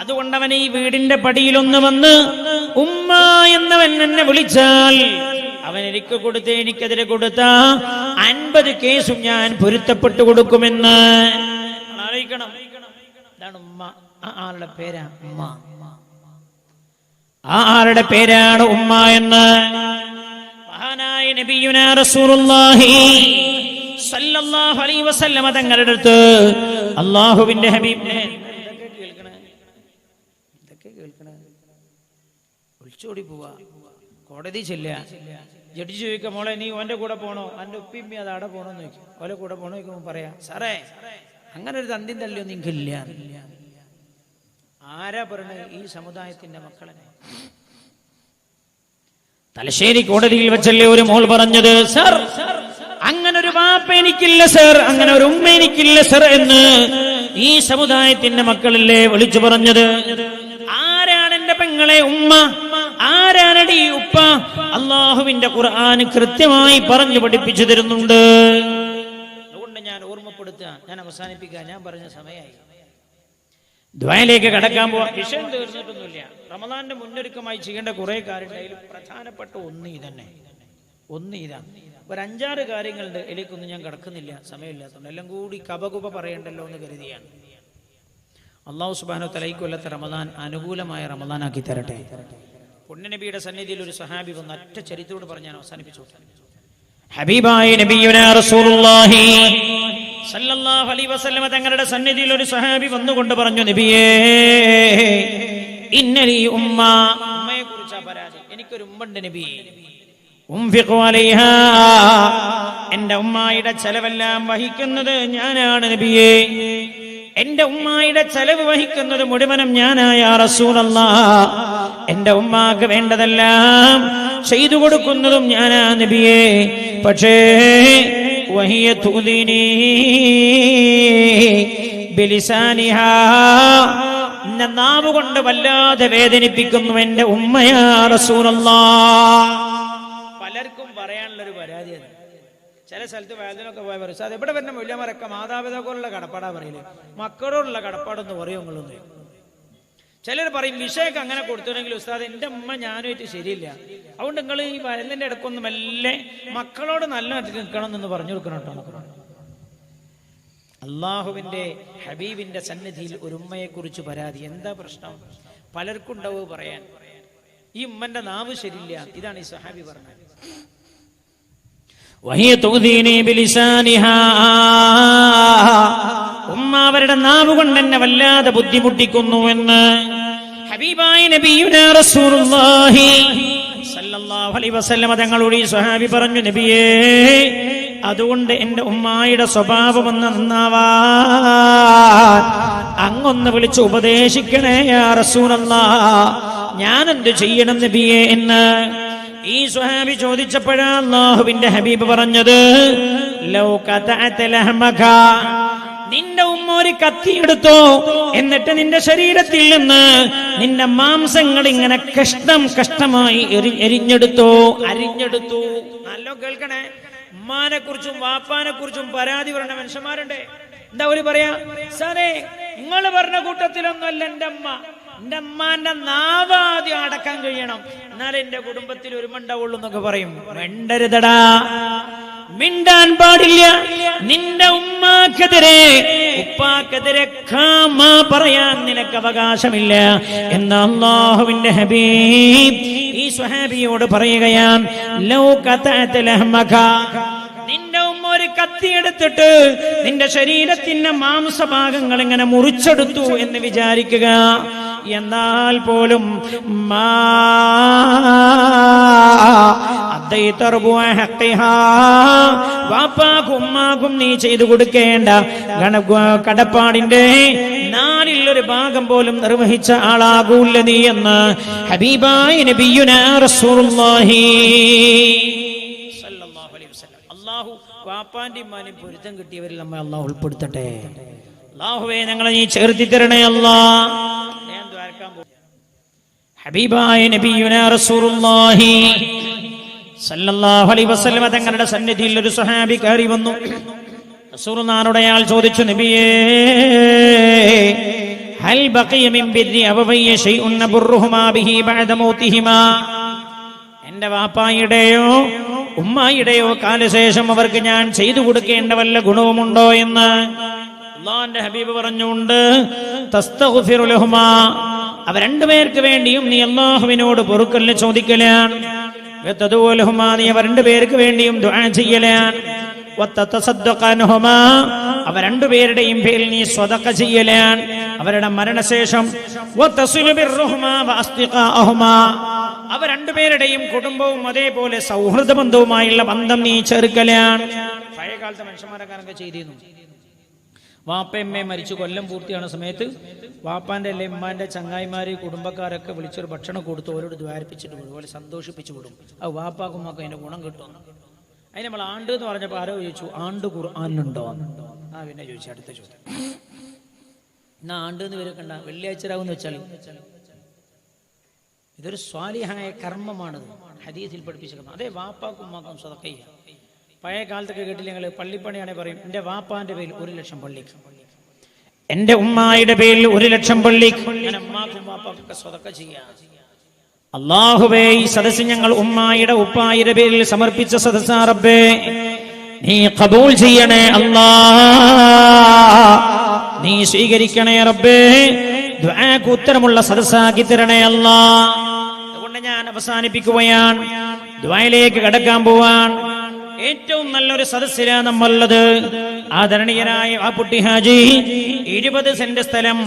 അതുകൊണ്ട് അവൻ ഈ വീടിന്റെ പടിയിലൊന്ന് വന്ന് ഉമ്മ എന്നവൻ എന്നെ വിളിച്ചാൽ അവൻ എനിക്കെതിരെ കൊടുത്ത 50 കേസും ഞാൻ പൊരുത്തപ്പെട്ടു കൊടുക്കുമെന്ന്. അറിയിക്കണം, ഇതാണ് ഉമ്മ. ആ ആളുടെ പേരാ ഉമ്മ. ആ ആളുടെ പേരാണ് ഉമ്മ എന്ന് മഹാനായ നബിയുനാ റസൂലുള്ളാഹി സ്വല്ലല്ലാഹു അലൈഹി വസല്ലമ തങ്ങളുടെ അടുത്ത് അല്ലാഹുവിന്റെ ഹബീബിനെ ഇതൊക്കെ കേൾക്കണേ ഒളിച്ചോടി പോവാ. കോടതി ചെല്ലുക, ജഡ്ജി ചോദിക്കുക, മോളെ നീ ഓൻ്റെ കൂടെ പോണോ, എൻ്റെ ഉപ്പിമ്മി അത് അവിടെ പോകണമെന്ന് ചോദിക്കും. ഓലെ കൂടെ പോകണോ ചോദിക്കുമ്പോൾ പറയാം, സാറേ അങ്ങനെ ഒരു തന്തിയും തല്ലിയൊന്നും എനിക്കില്ല. ആരാ പറയണത്? ഈ സമുദായത്തിന്റെ മക്കളെ. തലശ്ശേരി കോടതിയിൽ വെച്ചല്ലേ ഒരു മോൾ പറഞ്ഞത്, സർ അങ്ങനെ ഒരു വാപ്പ എനിക്കില്ല സർ, അങ്ങനെ ഒരു ഉമ്മ എനിക്കില്ല സർ എന്ന് ഈ സമുദായത്തിന്റെ മക്കളല്ലേ വിളിച്ചു പറഞ്ഞത്. ആരാണ് എന്റെ പെങ്ങളെ ഉമ്മ, ആരാണടി ഉപ്പ? അള്ളാഹുവിന്റെ ഖുർആൻ കൃത്യമായി പറഞ്ഞു പഠിപ്പിച്ചു തരുന്നുണ്ട്. അതുകൊണ്ട് ഞാൻ ഓർമ്മപ്പെടുത്തുക, ഞാൻ അവസാനിപ്പിക്കുക, ഞാൻ പറഞ്ഞ സമയമായി. ദ്വായിലേക്ക് കടക്കാൻ പോവാ. വിഷയം തീർന്നിട്ടൊന്നുമില്ല. റമദാന്റെ മുന്നൊരുക്കമായി ചെയ്യേണ്ട കുറെ കാര്യങ്ങളിൽ പ്രധാനപ്പെട്ട ഒന്ന് ഇതന്നെ. ഒന്ന് ഇതാണ്. ഒരു 5-6 കാര്യങ്ങളുണ്ട്. ഇതിലേക്കൊന്നും ഞാൻ കടക്കുന്നില്ല, സമയമില്ലാത്തതുകൊണ്ട്. എല്ലാം കൂടി കപകുപ പറയണ്ടല്ലോ എന്ന് കരുതിയാണ്. അള്ളാഹു സുബ്ഹാനഹു വ തആല ഈ കൊല്ലത്തെ റമദാൻ അനുകൂലമായ റമദാനാക്കി തരട്ടെ. പുണ്യനബിയുടെ സന്നിധിയിൽ ഒരു സഹാബി വന്ന് ഒറ്റ ചരിത്രത്തോട് പറഞ്ഞ് ഞാൻ അവസാനിപ്പിച്ചു. ഹബീബായ നബിയുനാ റസൂലുള്ളാഹി സല്ലല്ലാഹു അലൈഹി വസല്ലമ തങ്ങളുടെ സന്നിധിയിൽ ഒരു സഹാബി വന്നുകൊണ്ട് പറഞ്ഞു, നബിയേ ഇന്നലി ഉമ്മ, ഉമ്മയെ കുറിച്ചാ പരാതി, എനിക്കൊരു ഉമ്മണ്ട് നബിയേ. ഉംഫിഖു അലൈഹാ, എന്റെ ഉമ്മായുടെ ചെലവെല്ലാം വഹിക്കുന്നത് ഞാനാണ് നബിയേ. എന്റെ ഉമ്മായുടെ ചെലവ് വഹിക്കുന്നത് മുഴുവനും ഞാനായ റസൂലല്ലാഹ്. എന്റെ ഉമ്മാക്ക് വേണ്ടതെല്ലാം ചെയ്തു കൊടുക്കുന്നതും ഞാനാ നബിയേ. പക്ഷേ വഹിയ തുദീനി ബിലിസാനിഹാ, എന്നെ നാവ് കൊണ്ട് വല്ലാതെ വേദനിപ്പിക്കുന്നു എന്റെ ഉമ്മയാ റസൂലല്ലാഹ്. പലർക്കും പറയാനുള്ളൊരു പരാതിയാണ്. ചില സ്ഥലത്ത് വേദനയൊക്കെ പോയ പറയും, അത് എവിടെ വരുന്ന മൂല്യമാരൊക്കെ മാതാപിതാക്കളുള്ള കടപ്പാടാ പറയില്ലേ, മക്കളോടുള്ള കടപ്പാടൊന്ന് പറയുമെന്നുള്ളത്. ചിലർ പറയും വിഷയൊക്കെ അങ്ങനെ കൊടുത്തിട്ടുണ്ടെങ്കിൽ ഉസ്താദ് എൻ്റെ ഉമ്മ ഞാനുമായിട്ട് ശരിയില്ല, അതുകൊണ്ട് നിങ്ങൾ ഈ വയലിൻ്റെ ഇടക്കൊന്നും മെല്ലെ മക്കളോട് നല്ല നിൽക്കണം എന്ന് പറഞ്ഞു കൊടുക്കണം കേട്ടോ. അള്ളാഹുവിന്റെ ഹബീബിന്റെ സന്നിധിയിൽ ഒരു ഉമ്മയെ കുറിച്ച് പരാതി, എന്താ പ്രശ്നം? പലർക്കും ഉണ്ടാവും പറയാൻ, ഈ ഉമ്മന്റെ നാവ് ശരിയില്ല. ഇതാണ് ഈ സഹാബി പറഞ്ഞത്. വഹിയ തുദീനി ബിലിസാനിഹാ, ഉമ്മ അവരുടെ നാവ് കൊണ്ട് എന്നെ വല്ലാതെ ബുദ്ധിമുട്ടിക്കുന്നുവെന്ന് ഹബീബായ നബിയുനാ റസൂലുള്ളാഹി സല്ലല്ലാഹു അലൈഹി വസല്ലമ തങ്ങളോട് ഈ സ്വഹാബി പറഞ്ഞു, നബിയേ അതുകൊണ്ട് എന്റെ ഉമ്മായുടെ സ്വഭാവം ഒന്ന് നന്നാവാൻ അങ്ങൊന്ന് വിളിച്ച് ഉപദേശിക്കണേ യാ റസൂലല്ലാഹ്, ഞാൻ എന്ത് ചെയ്യണം നബിയേ എന്ന് ഈ സ്വഹാബി ചോദിച്ചപ്പോഴാ അല്ലാഹുവിന്റെ ഹബീബ് പറഞ്ഞത്, ലൗ ഖതഅത ലഹമക, നിന്റെ ഉമ്മ ഒരു കത്തിയെടുത്തോ, എന്നിട്ട് നിന്റെ ശരീരത്തിൽ നിന്ന് നിന്റെ മാംസങ്ങൾ ഇങ്ങനെ കഷ്ടമായി അരിഞ്ഞെടുത്തു. നല്ല കേൾക്കണേ, ഉമ്മാനെ കുറിച്ചും വാപ്പാനെ കുറിച്ചും പരാതി പറഞ്ഞ മനുഷ്യന്മാരുണ്ട്. എന്താ ഒരു പറയാ, സാറേ നിങ്ങൾ പറഞ്ഞ കൂട്ടത്തിലൊന്നുമല്ല എന്റെ അമ്മ, എന്റെ അമ്മാന്റെ നാവാദ്യം അടക്കാൻ കഴിയണം, എന്നാലേ എന്റെ കുടുംബത്തിൽ ഒരു മണ്ടാവുള്ളൂ എന്നൊക്കെ പറയും. മിണ്ടരുതടാ, മിണ്ടാൻ പാടില്ല. നിന്റെ ഉമ്മാക്കെതിരെ ഉപ്പാക്കെതിരെ പറയാൻ നിനക്ക് അവകാശമില്ല എന്ന് അല്ലാഹുവിന്റെ ഹബീബ് ഈ സ്വഹാബിയോട് പറയുകയാണ്. ലൗ ഖതഅത ലഹമക, നിന്റെ ഉമ്മ ഒരു കത്തിയെടുത്തിട്ട് നിന്റെ ശരീരത്തിന്റെ മാംസഭാഗങ്ങൾ ഇങ്ങനെ മുറിച്ചെടുത്തു എന്ന് വിചാരിക്കുക, എന്നാൽ പോലും വാപ്പാക്കും ഉമ്മാക്കും നീ ചെയ്തു കൊടുക്കേണ്ട കടപ്പാടിന്റെ 4 ഭാഗം പോലും നിർവഹിച്ച ആളാകൂല്ല നീ എന്ന് ഹബീബായ നബിയുനാ റസൂലുള്ളാഹി സല്ലല്ലാഹു അലൈഹി വസല്ലം. അല്ലാഹു വാപ്പാന്റെ ഉമ്മാനെ പൊരുത്തം കിട്ടിയവരിൽ നമ്മെ അല്ലാഹു ഉൾപ്പെടുത്തട്ടെ. അല്ലാഹുവേ ഞങ്ങളെ നീ ചേർത്തി തരണേ അല്ലാഹ്. ഞാൻ ദ്വാരക്കാൻ പോകും. ഹബീബായ നബിയുനാ റസൂലുള്ളാഹി സല്ലല്ലാഹു അലൈഹി വസല്ലം തങ്ങളുടെ സന്നിധിയിൽ ഒരു സ്വഹാബി കയറി വന്നു. റസൂലുള്ളാഹിനോട് അയാൾ ചോദിച്ചു, നബിയേ ഹൽ ബഖിയ മിൻ ബിർരി അബവയ്യ ശൈഉൻ നബറുഹുമാ ബിഹി ബഅദ മൗതിഹിമാ, എന്റെ വാപ്പായുടെയോ ഉമ്മായുടെയോ കാലശേഷം അവർക്ക് ഞാൻ ചെയ്തു കൊടുക്കേണ്ട വല്ല ഗുണവുമുണ്ടോ എന്ന് അല്ലാഹുവിന്റെ ഹബീബ് പറഞ്ഞുകൊണ്ട്, തസ്തഗ്ഫിറു ലഹുമാ, അവർ രണ്ടുപേർക്ക് വേണ്ടിയും നീ അല്ലാഹുവിനോട് പൊറുക്കലിന് ചോദിക്കലാണ്. വതദുലഹുമാ, നീ അവർ രണ്ടുപേർക്ക് വേണ്ടിയും ദുആ ചെയ്യലാണ്. വതതസദ്ദഖ അൻഹുമാ, അവർ രണ്ടുപേരുടെയും പേരിൽ നീ സ്വതക്ക ചെയ്യലാണ് അവരുടെ മരണശേഷം. വതസിലു ബിർറുഹുമാ വഅസ്തിഖാഅഹുമാ, അവ രണ്ടുപേരുടെയും കുടുംബവും അതേപോലെ സൗഹൃദ ബന്ധവുമായുള്ള ബന്ധം നീ ചെറുക്കലാണ്. പഴയ കാലത്തെ മനുഷ്യന്മാരൊക്കെ ചെയ്തിരുന്നു. വാപ്പയമ്മയെ മരിച്ചു കൊല്ലം പൂർത്തിയാണ സമയത്ത് വാപ്പാന്റെ അല്ലെ ഉമ്മാന്റെ ചങ്ങായിമാര് കുടുംബക്കാരൊക്കെ വിളിച്ചൊരു ഭക്ഷണം കൊടുത്തു അവരോട് ദ്വാരിപ്പിച്ചിട്ട് വിടും, അതുപോലെ സന്തോഷിപ്പിച്ചു വിടും. അത് വാപ്പാക്കും ഒക്കെ അതിന്റെ ഗുണം കിട്ടും. അതിന് നമ്മൾ ആണ്ട് എന്ന് പറഞ്ഞപ്പോൾ ആരോ ചോദിച്ചു ആണ്ട് ഖുർആനിലുണ്ടോ? പിന്നെ ചോദിച്ചു അടുത്ത ചോദ്യം. എന്നാ ആണ്ട് എന്ന് വരക്കണ്ട, വെള്ളിയാഴ്ച രാവെന്ന് വെച്ചാൽ ഇതൊരു സ്വാലിഹായ കർമ്മമാണത്, ഹദീസിൽ പഠിപ്പിച്ചിരിക്കുന്നത്. അതേ വാപ്പാക്കും ഉമ്മാക്കും സദഖ ചെയ്യാം. പഴയ കാലത്തൊക്കെ കേട്ടില്ല ഞങ്ങൾ, പള്ളിപ്പണിയാണെ പറയും എൻ്റെ വാപ്പാന്റെ പേരിൽ 1,00,000 പള്ളിക്ക്, എന്റെ ഉമ്മായുടെ പേരിൽ 1,00,000 പള്ളിക്ക്, ഞാൻ ഉമ്മാക്കും വാപ്പാക്കൊക്കെ സദഖ ചെയ്യാം. അല്ലാഹുവേ ഈ സദസ്സ് ഞങ്ങൾ ഉമ്മായുടെ ഉപ്പായുടെ പേരിൽ സമർപ്പിച്ച സദസ്സാ റബ്ബേ, നീ ഖബൂൽ ചെയ്യണേ അല്ലാ, നീ സ്വീകരിക്കണേ റബ്ബേ, ദുആക്ക് ഉത്തരമുള്ള സദസ്സാക്കി തരണേ അല്ലാ. അതുകൊണ്ട് ഞാൻ അവസാനിപ്പിക്കുകയാണ്, ദുആയിലേക്ക് കടക്കാൻ പോവാൻ. ഏറ്റവും നല്ലൊരു സദസ്സിലാണ് നമ്മളുള്ളത്. ആദരണീയനായ വാപ്പുട്ടി ഹാജി 20 സെന്റ് സ്ഥലം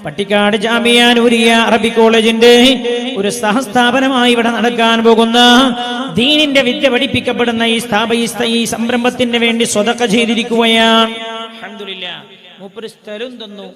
പട്ടിക്കാട് ജാമിയ നൂരിയ അറബിക് കോളേജിന്റെ ഒരു സഹസ്ഥാപനമായി ഇവിടെ നടക്കാൻ പോകുന്ന ദീനിന്റെ വിദ്യ പഠിപ്പിക്കപ്പെടുന്ന ഈ സംരംഭത്തിന് വേണ്ടി സ്വതക്ക ചെയ്തിരിക്കുകയാണ്. അൽഹംദുലില്ലാഹ്. മൂപ്പര് സ്ഥലം തന്നു.